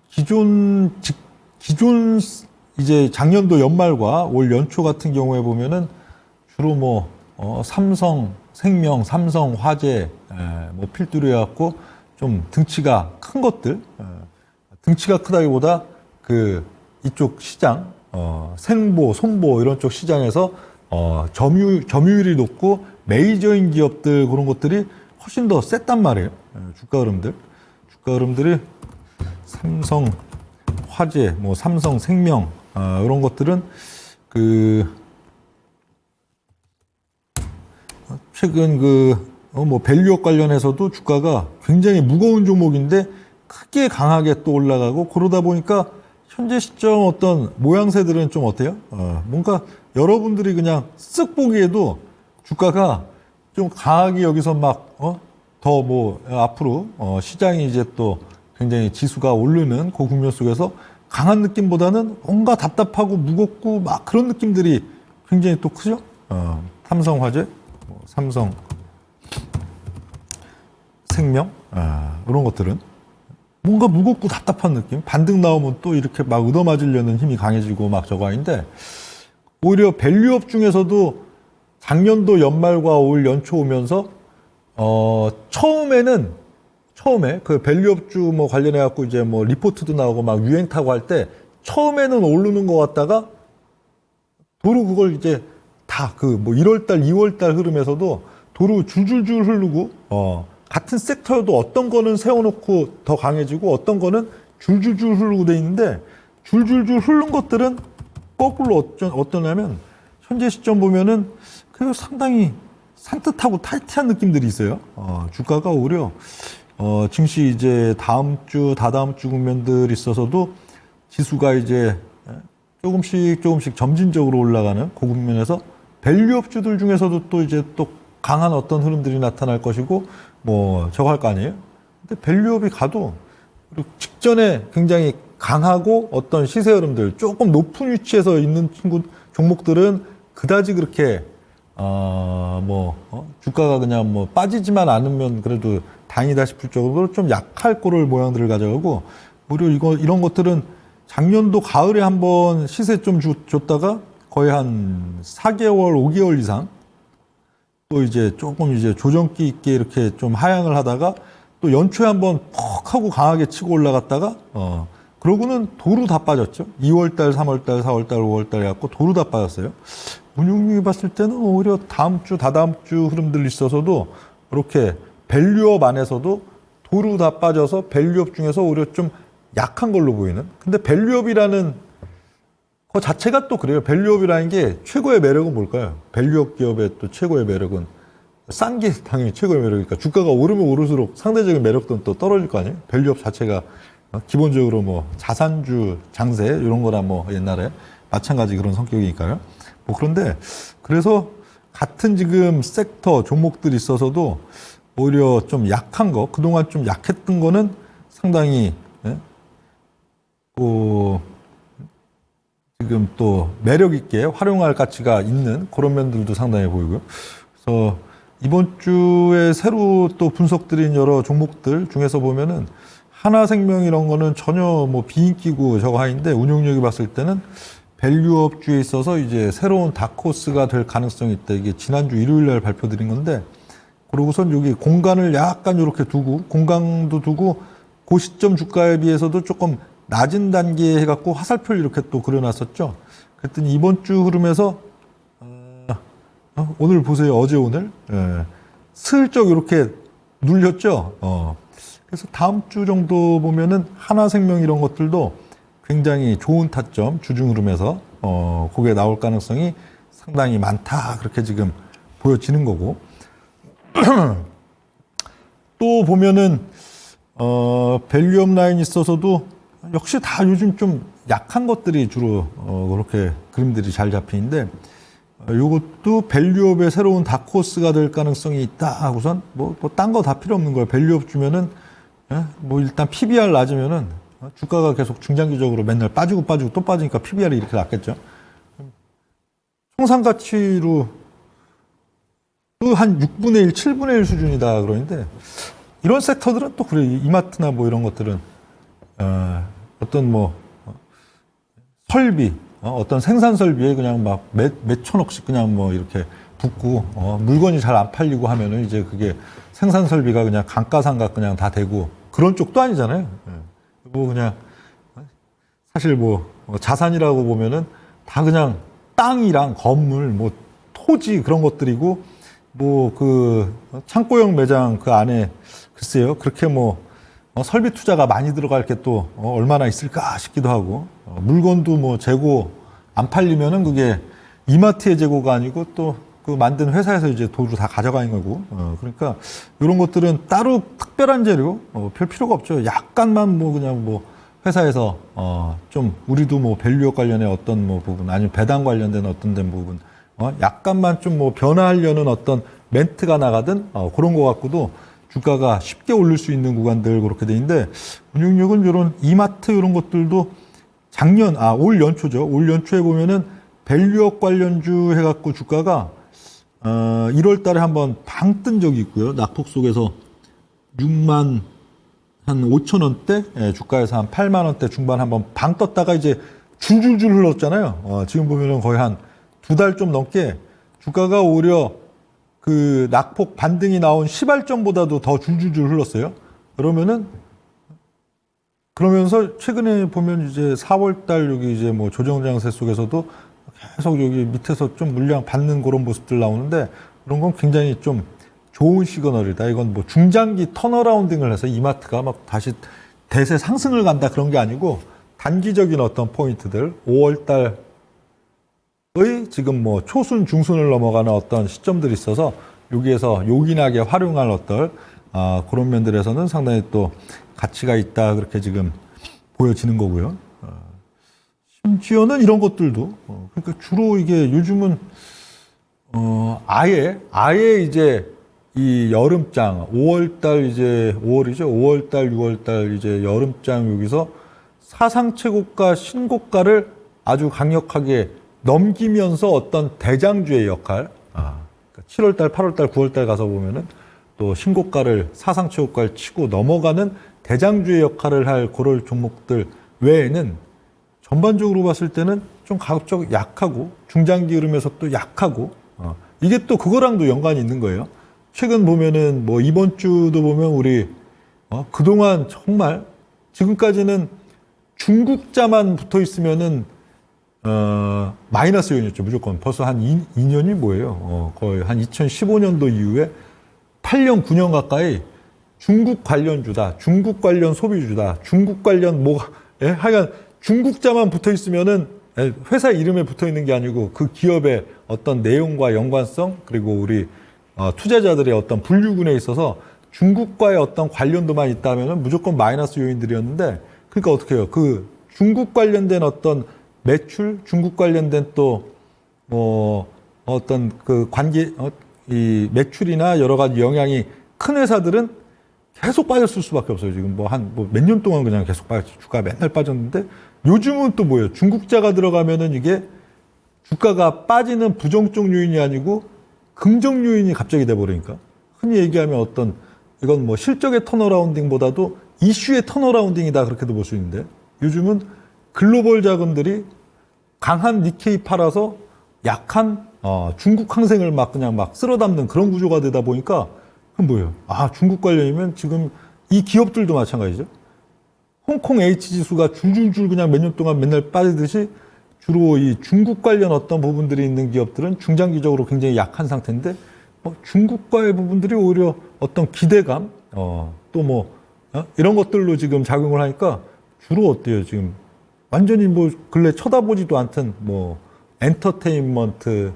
기존 이제 작년도 연말과 올 연초 같은 경우에 보면은 주로 뭐 삼성생명, 삼성화재 뭐 필두로 해갖고 좀 등치가 큰 것들 등치가 크다기보다 그 이쪽 시장 생보, 손보 이런 쪽 시장에서 점유율이 높고 메이저인 기업들 그런 것들이 훨씬 더 셌단 말이에요. 주가 흐름들이 삼성 화재, 뭐 삼성생명 이런 것들은 최근 뭐 밸류업 관련해서도 주가가 굉장히 무거운 종목인데 크게 강하게 또 올라가고 그러다 보니까 현재 시점 어떤 모양새들은 좀 어때요? 뭔가 여러분들이 그냥 쓱 보기에도 주가가 좀 강하게 여기서 막, 더 뭐, 앞으로, 시장이 이제 또 굉장히 지수가 오르는 그 국면 속에서 강한 느낌보다는 뭔가 답답하고 무겁고 막 그런 느낌들이 굉장히 또 크죠? 삼성화재, 삼성생명, 이런 것들은 뭔가 무겁고 답답한 느낌? 반등 나오면 또 이렇게 막 얻어맞으려는 힘이 강해지고 막 저거 아닌데, 오히려 밸류업 중에서도 작년도 연말과 올 연초 오면서 처음에 그 밸류업주 뭐 관련해 갖고 이제 뭐 리포트도 나오고 막 유행 타고 할 때 처음에는 오르는 것 같다가 도로 그걸 이제 다 그 뭐 1월달, 2월달 흐름에서도 도로 줄줄줄 흐르고 같은 섹터여도 어떤 거는 세워놓고 더 강해지고 어떤 거는 줄줄줄 흐르고 돼 있는데 줄줄줄 흐른 것들은 거꾸로 어떠냐면 현재 시점 보면은 그 상당히 산뜻하고 타이트한 느낌들이 있어요. 주가가 오히려 증시 이제 다음 주, 다다음 주 국면들이 있어서도 지수가 이제 조금씩 점진적으로 올라가는 그 국면에서 밸류업주들 중에서도 또 이제 또 강한 어떤 흐름들이 나타날 것이고 뭐 저거 할 거 아니에요? 근데 밸류업이 가도 직전에 굉장히 강하고 어떤 시세 흐름들 조금 높은 위치에서 있는 종목들은 그다지 그렇게 주가가 그냥 뭐 빠지지만 않으면 그래도 다행이다 싶을 정도로 좀 약할 거를 모양들을 가져가고 오히려 이런 것들은 작년도 가을에 한번 시세 좀 줬다가 거의 한 4개월, 5개월 이상 또 이제 조금 이제 조정기 있게 이렇게 좀 하향을 하다가 또 연초에 한번 퍽 하고 강하게 치고 올라갔다가 그러고는 도로 다 빠졌죠. 2월달, 3월달, 4월달, 5월달 해갖고 도로 다 빠졌어요. 문용님이 봤을 때는 오히려 다음 주, 다다음 주 흐름들이 있어서도 이렇게 밸류업 안에서도 도로 다 빠져서 밸류업 중에서 오히려 좀 약한 걸로 보이는. 근데 밸류업이라는 그 자체가 또 그래요. 밸류업이라는 게 최고의 매력은 뭘까요? 밸류업 기업의 또 최고의 매력은 싼 게 당연히 최고의 매력이니까 주가가 오르면 오를수록 상대적인 매력도 또 떨어질 거 아니에요? 밸류업 자체가 기본적으로 뭐 자산주 장세 이런 거나 뭐 옛날에 마찬가지 그런 성격이니까요. 뭐 그런데 그래서 같은 지금 섹터 종목들이 있어서도 오히려 좀 약한 거 그동안 좀 약했던 거는 상당히 지금 또 매력 있게 활용할 가치가 있는 그런 면들도 상당히 보이고요. 그래서 이번 주에 새로 또 분석드린 여러 종목들 중에서 보면은 하나생명 이런 거는 전혀 뭐 비인기고 저거 하인데 운용력이 봤을 때는 밸류업주에 있어서 이제 새로운 다크호스가 될 가능성이 있다. 이게 지난주 일요일 날 발표드린 건데 그러고선 여기 공간을 약간 이렇게 두고 공간도 두고 그 시점 주가에 비해서도 조금 낮은 단계 해갖고 화살표를 이렇게 또 그려놨었죠. 그랬더니 이번 주 흐름에서 오늘 보세요. 어제 오늘 슬쩍 이렇게 눌렸죠. 그래서 다음 주 정도 보면은 하나생명 이런 것들도 굉장히 좋은 타점 주중 흐름에서 그게 나올 가능성이 상당히 많다. 그렇게 지금 보여지는 거고 또 보면은 밸류업 라인이 있어서도 역시 다 요즘 좀 약한 것들이 주로 그렇게 그림들이 잘 잡히는데 요것도 밸류업의 새로운 다크호스가 될 가능성이 있다 하고선 뭐 딴 거 다 필요 없는 거예요. 밸류업 주면은 뭐 일단 PBR 낮으면은 주가가 계속 중장기적으로 맨날 빠지고 또 빠지니까 PBR이 이렇게 낮겠죠. 청산가치로 또 한 6분의 1, 7분의 1 수준이다 그러는데 이런 섹터들은 또 그래. 이마트나 뭐 이런 것들은 어떤 뭐 설비, 어떤 생산 설비에 그냥 막 몇천억씩 그냥 뭐 이렇게 붓고 물건이 잘 안 팔리고 하면은 이제 그게 생산 설비가 그냥 감가상각 그냥 다 되고 그런 쪽도 아니잖아요. 뭐 그냥 사실 뭐 자산이라고 보면은 다 그냥 땅이랑 건물, 뭐 토지 그런 것들이고 뭐 그 창고형 매장 그 안에 글쎄요 그렇게 뭐 설비 투자가 많이 들어갈 게 또 얼마나 있을까 싶기도 하고 물건도 뭐 재고 안 팔리면은 그게 이마트의 재고가 아니고 또 그 만든 회사에서 이제 도로 다 가져가는 거고 그러니까 이런 것들은 따로 특별한 재료 별 필요가 없죠. 약간만 뭐 그냥 뭐 회사에서 좀 우리도 뭐 밸류업 관련의 어떤 뭐 부분 아니면 배당 관련된 어떤 된 부분 약간만 좀 뭐 변화하려는 어떤 멘트가 나가든 그런 거 갖고도 주가가 쉽게 올릴 수 있는 구간들 그렇게 돼 있는데 966은 이런 이마트 이런 것들도 올 연초죠. 올 연초에 보면은 밸류업 관련주 해갖고 주가가 1월 달에 한번 방 뜬 적이 있고요. 낙폭 속에서 6만 한 5천 원대 주가에서 한 8만 원대 중반 한번 방 떴다가 이제 줄줄줄 흘렀잖아요. 지금 보면은 거의 한 2달 좀 넘게 주가가 오히려 그 낙폭 반등이 나온 시발점보다도 더 줄줄줄 흘렀어요. 그러면서 최근에 보면 이제 4월 달 여기 이제 뭐 조정장세 속에서도 계속 여기 밑에서 좀 물량 받는 그런 모습들 나오는데 그런 건 굉장히 좀 좋은 시그널이다. 이건 뭐 중장기 턴어라운딩을 해서 이마트가 막 다시 대세 상승을 간다 그런 게 아니고 단기적인 어떤 포인트들 5월 달의 지금 뭐 초순 중순을 넘어가는 어떤 시점들이 있어서 여기에서 요긴하게 활용할 어떤 그런 면들에서는 상당히 또 가치가 있다 그렇게 지금 보여지는 거고요. 심지어는 이런 것들도 그러니까 주로 이게 요즘은 아예 이제 이 여름장 5월달 이제 5월이죠. 5월달 6월달 이제 여름장 여기서 사상 최고가 신고가를 아주 강력하게 넘기면서 어떤 대장주의 역할 7월달 8월달 9월달 가서 보면은 또 신고가를 사상 최고가를 치고 넘어가는 대장주의 역할을 할 그럴 종목들 외에는 전반적으로 봤을 때는 좀 가급적 약하고 중장기 흐름에서 또 약하고 이게 또 그거랑도 연관이 있는 거예요. 최근 보면은 뭐 이번 주도 보면 우리 그동안 정말 지금까지는 중국자만 붙어 있으면은 마이너스 요인이었죠. 무조건 벌써 한 2년이 뭐예요. 거의 한 2015년도 이후에 8년 9년 가까이 중국 관련주다, 중국 관련 소비주다, 중국 관련 하여간 중국자만 붙어 있으면은 회사 이름에 붙어 있는 게 아니고 그 기업의 어떤 내용과 연관성 그리고 우리 투자자들의 어떤 분류군에 있어서 중국과의 어떤 관련도만 있다면은 무조건 마이너스 요인들이었는데 그러니까 어떻게 해요? 그 중국 관련된 어떤 매출, 중국 관련된 또 어떤 그 이 매출이나 여러 가지 영향이 큰 회사들은 계속 빠졌을 수밖에 없어요. 지금 몇 년 동안 그냥 계속 주가가 맨날 빠졌는데 요즘은 또 뭐예요? 중국자가 들어가면은 이게 주가가 빠지는 부정적 요인이 아니고 긍정 요인이 갑자기 돼버리니까 흔히 얘기하면 이건 뭐 실적의 턴어라운딩보다도 이슈의 턴어라운딩이다 그렇게도 볼 수 있는데 요즘은 글로벌 자금들이 강한 니케이 팔아서 약한 중국 항생을 그냥 쓸어 담는 그런 구조가 되다 보니까 그럼 뭐예요? 중국 관련이면 지금 이 기업들도 마찬가지죠. 홍콩 H지수가 줄줄줄 그냥 몇 년 동안 맨날 빠지듯이 주로 이 중국 관련 어떤 부분들이 있는 기업들은 중장기적으로 굉장히 약한 상태인데 중국과의 부분들이 오히려 어떤 기대감 이런 것들로 지금 작용을 하니까 주로 어때요? 지금 완전히 근래 쳐다보지도 않던 엔터테인먼트,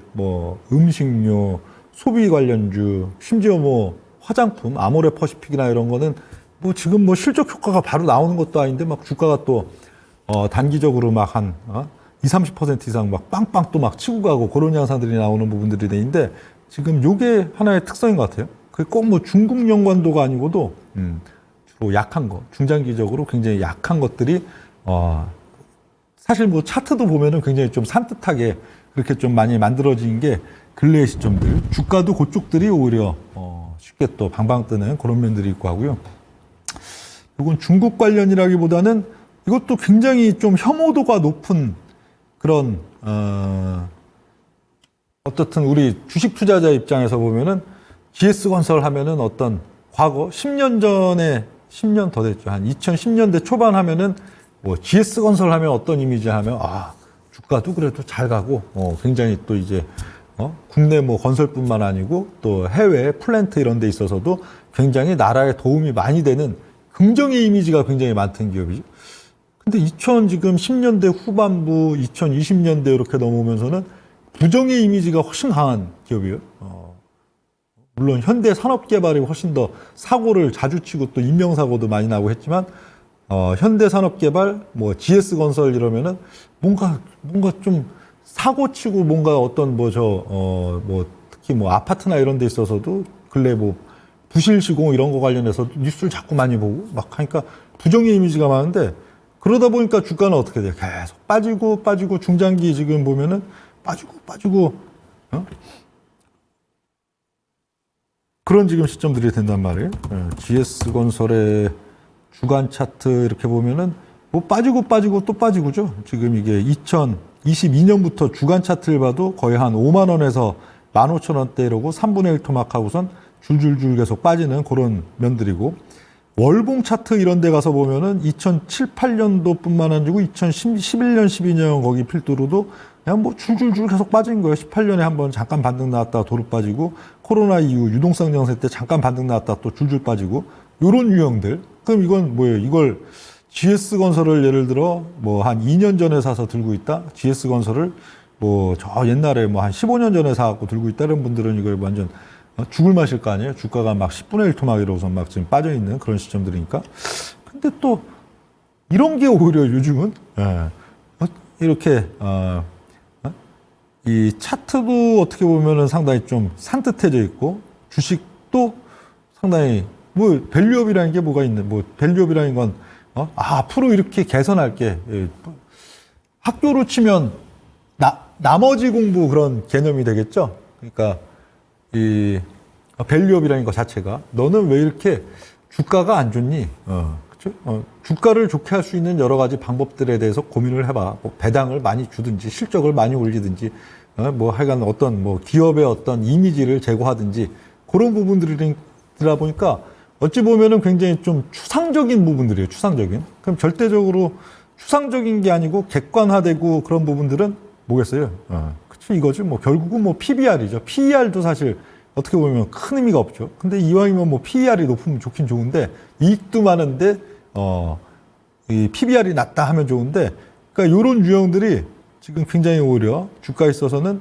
음식료, 소비 관련주, 심지어 화장품, 아모레 퍼시픽이나 이런 거는 지금 실적 효과가 바로 나오는 것도 아닌데 주가가 또 단기적으로 한 20-30% 이상 빵빵 또 치고 가고 그런 양상들이 나오는 부분들이 되는데 지금 요게 하나의 특성인 것 같아요. 그게 꼭 중국 연관도가 아니고도 주로 약한 거, 중장기적으로 굉장히 약한 것들이 사실 차트도 보면은 굉장히 좀 산뜻하게 그렇게 좀 많이 만들어진 게 근래의 시점들, 주가도 그쪽들이 오히려 쉽게 또 방방 뜨는 그런 면들이 있고 하고요. 이건 중국 관련이라기보다는 이것도 굉장히 좀 혐오도가 높은 그런 어떻든 우리 주식 투자자 입장에서 보면은 GS건설 하면은 어떤 과거 10년 전에 10년 더 됐죠. 한 2010년대 초반 하면은 GS건설 하면 어떤 이미지 하면 주가도 그래도 잘 가고 굉장히 또 이제 국내 건설뿐만 아니고 또 해외 플랜트 이런 데 있어서도 굉장히 나라에 도움이 많이 되는 긍정의 이미지가 굉장히 많던 기업이죠. 근데 10년대 후반부 2020년대 이렇게 넘어오면서는 부정의 이미지가 훨씬 강한 기업이에요. 물론 현대 산업개발이 훨씬 더 사고를 자주 치고 또 인명사고도 많이 나고 했지만 현대 산업개발, GS건설 이러면은 뭔가 좀 사고 치고 뭔가 어떤 뭐 특히 뭐 아파트나 이런 데 있어서도 근래 뭐 부실 시공 이런 거 관련해서 뉴스를 자꾸 많이 보고 막 하니까 부정의 이미지가 많은데 그러다 보니까 주가는 어떻게 돼요? 계속 빠지고 중장기 지금 보면은 빠지고 그런 지금 시점들이 된단 말이에요. GS건설의 주간 차트 이렇게 보면은 뭐 빠지고 또 빠지고죠. 지금 이게 2022년부터 주간 차트를 봐도 거의 한 5만 원에서 15,000원대 이러고 3분의 1 토막하고선 줄줄줄 계속 빠지는 그런 면들이고 월봉 차트 이런 데 가서 보면은 2007, 8년도뿐만 아니고 2011년, 12년 거기 필두로도 그냥 뭐 줄줄줄 계속 빠진 거예요. 18년에 한번 잠깐 반등 나왔다가 도로 빠지고 코로나 이후 유동성 정세 때 잠깐 반등 나왔다가 또 줄줄 빠지고 요런 유형들. 그럼 이건 뭐예요? 이걸 GS건설을 예를 들어 뭐 한 2년 전에 사서 들고 있다. GS건설을 뭐 저 옛날에 뭐 한 15년 전에 사갖고 들고 있다. 이런 분들은 이걸 완전 죽을 맛일 거 아니에요? 주가가 막 10분의 1 토막이라고서 막 지금 빠져있는 그런 시점들이니까. 근데 또 이런 게 오히려 요즘은 이렇게 이 차트도 어떻게 보면은 상당히 좀 산뜻해져 있고 주식도 상당히 뭐 밸류업이라는 게 뭐가 있는 뭐 밸류업이라는 건 앞으로 이렇게 개선할게 학교로 치면 나머지 공부 그런 개념이 되겠죠. 그러니까 이 밸류업이라는 것 자체가 너는 왜 이렇게 주가가 안 좋니? 그렇죠? 주가를 좋게 할 수 있는 여러 가지 방법들에 대해서 고민을 해봐. 뭐 배당을 많이 주든지 실적을 많이 올리든지 뭐 하여간 어떤 뭐 기업의 어떤 이미지를 제고하든지 그런 부분들이라 보니까 어찌 보면은 굉장히 좀 추상적인 부분들이에요. 추상적인. 그럼 절대적으로 추상적인 게 아니고 객관화되고 그런 부분들은 뭐겠어요? 그치 이거죠. 뭐 결국은 뭐 PBR이죠. PER도 사실 어떻게 보면 큰 의미가 없죠. 근데 이왕이면 뭐 PER이 높으면 좋긴 좋은데 이익도 많은데 이 PBR이 낮다 하면 좋은데 그러니까 이런 유형들이 지금 굉장히 오히려 주가에 있어서는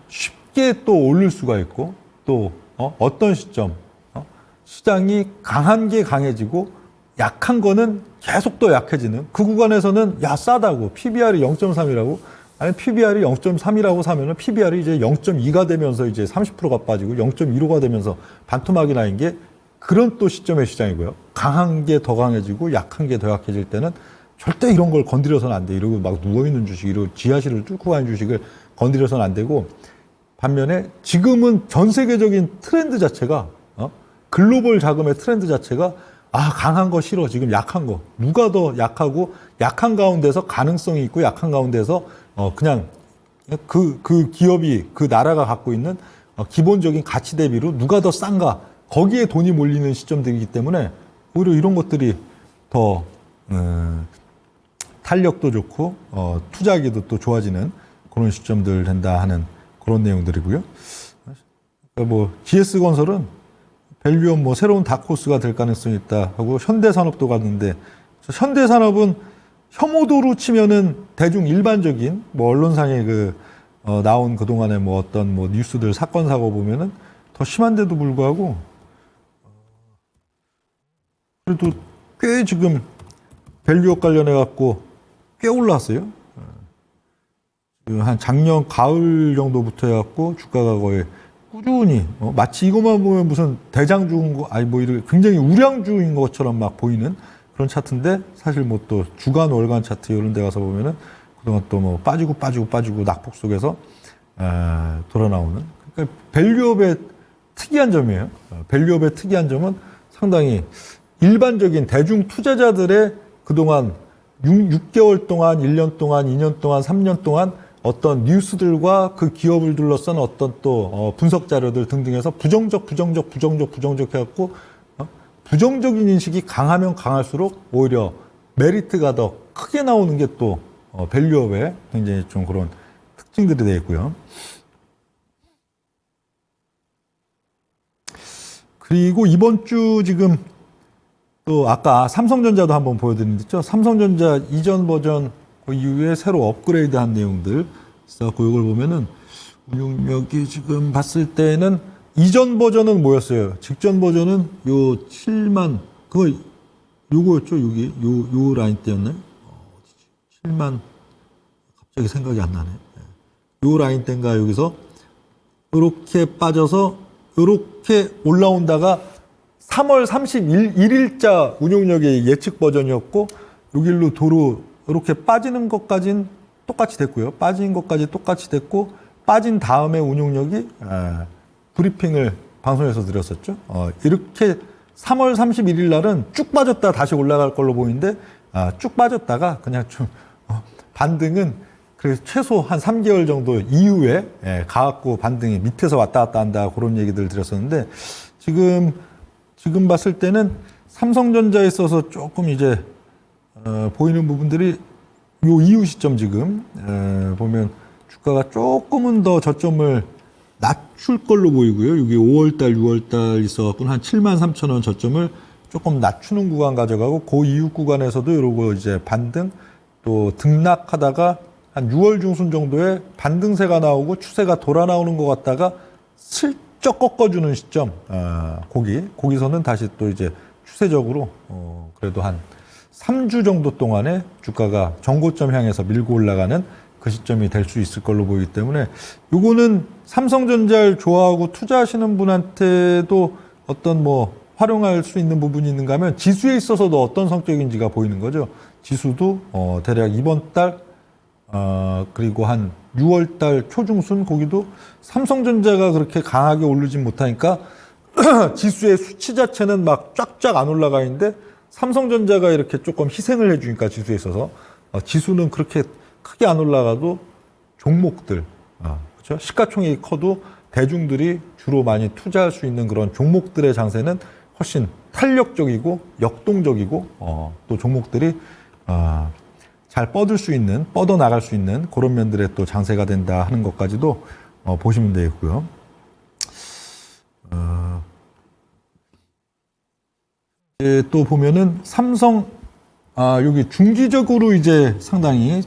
쉽게 또 오를 수가 있고 또 어떤 시점 시장이 강한 게 강해지고 약한 거는 계속 또 약해지는 그 구간에서는 야 싸다고 PBR이 0.3이라고 아니 PBR이 0.3이라고 사면은 PBR이 이제 0.2가 되면서 이제 30%가 빠지고 0.15가 되면서 반토막이 나인 게 그런 또 시점의 시장이고요. 강한 게 더 강해지고 약한 게 더 약해질 때는 절대 이런 걸 건드려서는 안 돼. 이러고 막 누워있는 주식, 이러고 지하실을 뚫고 가는 주식을 건드려서는 안 되고 반면에 지금은 전 세계적인 트렌드 자체가 글로벌 자금의 트렌드 자체가 강한 거 싫어. 지금 약한 거. 누가 더 약하고 약한 가운데서 가능성이 있고 약한 가운데서 그냥 그 기업이 그 나라가 갖고 있는 기본적인 가치 대비로 누가 더 싼가. 거기에 돈이 몰리는 시점들이기 때문에 오히려 이런 것들이 더 탄력도 좋고 투자하기도 또 좋아지는 그런 시점들 된다 하는 그런 내용들이고요. 그러니까 뭐 GS건설은 밸류업 뭐 새로운 다크호스가 될 가능성이 있다 하고 현대산업도 갔는데 현대산업은 혐오도로 치면은 대중 일반적인 뭐 언론상에 나온 그동안에 뭐 어떤 뭐 뉴스들 사건 사고 보면은 더 심한데도 불구하고 그래도 꽤 지금 밸류업 관련해 갖고 꽤 올랐어요. 한 작년 가을 정도부터 해갖고 주가가 거의 꾸준히 마치 이것만 보면 무슨 대장주인 거 아니 뭐 이렇게 굉장히 우량주인 것처럼 막 보이는 그런 차트인데 사실 뭐 또 주간 월간 차트 이런 데 가서 보면은 그동안 또 뭐 빠지고 낙폭 속에서 돌아 나오는 그러니까 밸류업의 특이한 점이에요. 밸류업의 특이한 점은 상당히 일반적인 대중 투자자들의 그동안 6개월 동안, 1년 동안, 2년 동안, 3년 동안 어떤 뉴스들과 그 기업을 둘러싼 어떤 또 분석 자료들 등등해서 부정적 해갖고 부정적인 인식이 강하면 강할수록 오히려 메리트가 더 크게 나오는 게 또 밸류업의 굉장히 좀 그런 특징들이 되어 있고요. 그리고 이번 주 지금 또 아까 삼성전자도 한번 보여드렸죠. 삼성전자 이전 버전 그 이후에 새로 업그레이드한 내용들 있었고 이걸 보면은 운용력이 지금 봤을 때는 이전 버전은 뭐였어요? 직전 버전은 요 7만 요거였죠. 여기 요 라인 때였나요? 7만 갑자기 생각이 안 나네. 요 라인 땐가 여기서 이렇게 빠져서 이렇게 올라온다가 3월 31일자 운용력의 예측 버전이었고 여기로 도로 이렇게 빠지는 것까지는 똑같이 됐고요. 빠진 것까지 똑같이 됐고 빠진 다음에 운용력이 브리핑을 방송에서 드렸었죠. 이렇게 3월 31일 날은 쭉 빠졌다 다시 올라갈 걸로 보이는데 쭉 빠졌다가 그냥 좀 반등은 그래서 최소 한 3개월 정도 이후에 가갖고 반등이 밑에서 왔다 갔다 한다 그런 얘기들 드렸었는데 지금 봤을 때는 삼성전자에 있어서 조금 이제 보이는 부분들이 요 이후 시점 지금 보면 주가가 조금은 더 저점을 낮출 걸로 보이고요. 여기 5월달, 6월달 있어갖고 한 73,000원 저점을 조금 낮추는 구간 가져가고 그 이후 구간에서도 이러고 이제 반등 또 등락하다가 한 6월 중순 정도에 반등세가 나오고 추세가 돌아 나오는 것 같다가 슬쩍 꺾어주는 시점, 거기서는 다시 또 이제 추세적으로 그래도 한 3주 정도 동안에 주가가 정고점 향해서 밀고 올라가는 그 시점이 될 수 있을 걸로 보이기 때문에 요거는 삼성전자를 좋아하고 투자하시는 분한테도 어떤 뭐 활용할 수 있는 부분이 있는가 하면 지수에 있어서도 어떤 성격인지가 보이는 거죠. 지수도 대략 이번 달 그리고 한 6월 달 초중순 거기도 삼성전자가 그렇게 강하게 오르진 못하니까 지수의 수치 자체는 막 쫙쫙 안 올라가 있는데 삼성전자가 이렇게 조금 희생을 해주니까 지수에 있어서 지수는 그렇게 크게 안 올라가도 종목들, 그렇죠? 시가총액이 커도 대중들이 주로 많이 투자할 수 있는 그런 종목들의 장세는 훨씬 탄력적이고 역동적이고 또 종목들이 잘 뻗어나갈 수 있는 그런 면들의 또 장세가 된다 하는 것까지도 보시면 되겠고요. 또 보면은 삼성, 여기 중기적으로 이제 상당히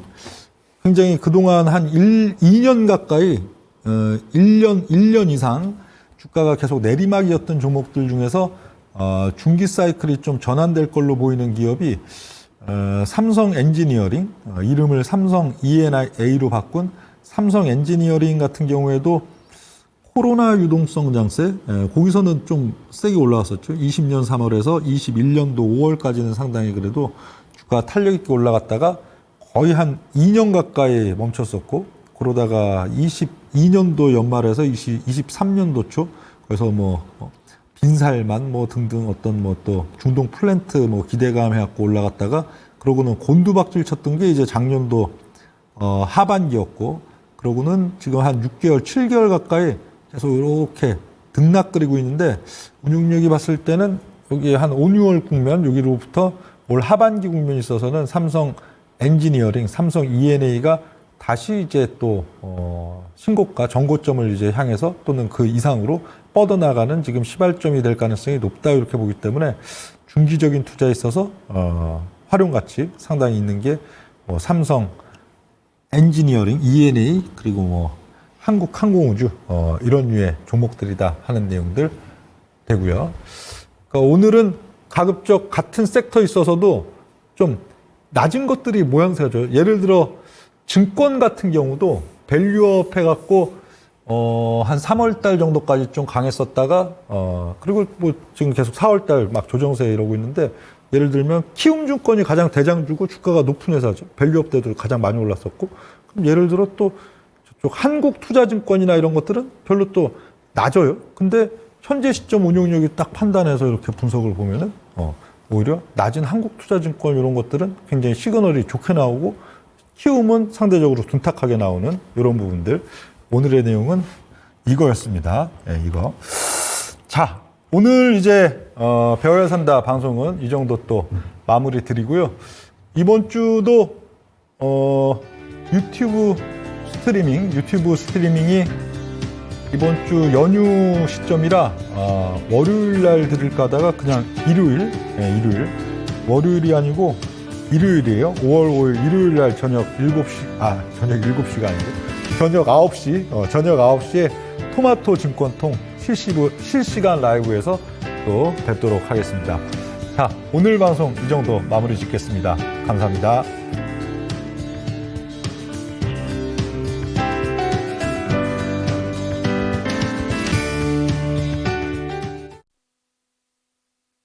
굉장히 그동안 한 2년 가까이, 1년 이상 주가가 계속 내리막이었던 종목들 중에서 중기 사이클이 좀 전환될 걸로 보이는 기업이 삼성 엔지니어링, 이름을 삼성 E&A로 바꾼 삼성 엔지니어링 같은 경우에도 코로나 유동성 장세, 거기서는 좀 세게 올라왔었죠. 20년 3월에서 21년도 5월까지는 상당히 그래도 주가 탄력 있게 올라갔다가 거의 한 2년 가까이 멈췄었고, 그러다가 22년도 연말에서 23년도 초, 그래서 뭐 빈살만 뭐 등등 어떤 뭐 또 중동 플랜트 뭐 기대감 해갖고 올라갔다가 그러고는 곤두박질 쳤던 게 이제 작년도 하반기였고, 그러고는 지금 한 6개월, 7개월 가까이 계속 이렇게 등락거리고 있는데 운용력이 봤을 때는 여기 한 5, 6월 국면 여기로부터 올 하반기 국면이 있어서는 삼성 엔지니어링, 삼성 E&A가 다시 이제 또 신고가 정고점을 이제 향해서 또는 그 이상으로 뻗어나가는 지금 시발점이 될 가능성이 높다 이렇게 보기 때문에 중기적인 투자에 있어서 활용 가치 상당히 있는 게 삼성 엔지니어링, E&A 그리고 뭐 한국항공우주 이런 류의 종목들이다 하는 내용들 되고요. 그러니까 오늘은 가급적 같은 섹터에 있어서도 좀 낮은 것들이 모양새죠. 예를 들어 증권 같은 경우도 밸류업 해갖고 한 3월 달 정도까지 좀 강했었다가 그리고 뭐 지금 계속 4월 달 막 조정세 이러고 있는데 예를 들면 키움증권이 가장 대장주고 주가가 높은 회사죠. 밸류업 때도 가장 많이 올랐었고 그럼 예를 들어 또 저쪽 한국투자증권이나 이런 것들은 별로 또 낮아요. 근데 현재 시점 운용력이 딱 판단해서 이렇게 분석을 보면은 오히려 낮은 한국투자증권 이런 것들은 굉장히 시그널이 좋게 나오고 키움은 상대적으로 둔탁하게 나오는 이런 부분들. 오늘의 내용은 이거였습니다. 네, 이거. 자, 오늘 이제 배워야 산다 방송은 이 정도 또 마무리 드리고요. 이번 주도 유튜브 스트리밍이 이번 주 연휴 시점이라 월요일 날 드릴까 하다가 그냥 일요일 월요일이 아니고 일요일이에요. 5월 5일 일요일 날 저녁 7시 저녁 7시가 아니고 저녁 9시 저녁 9시에 토마토 증권통 실시간 라이브에서 또 뵙도록 하겠습니다. 자, 오늘 방송 이 정도 마무리 짓겠습니다. 감사합니다.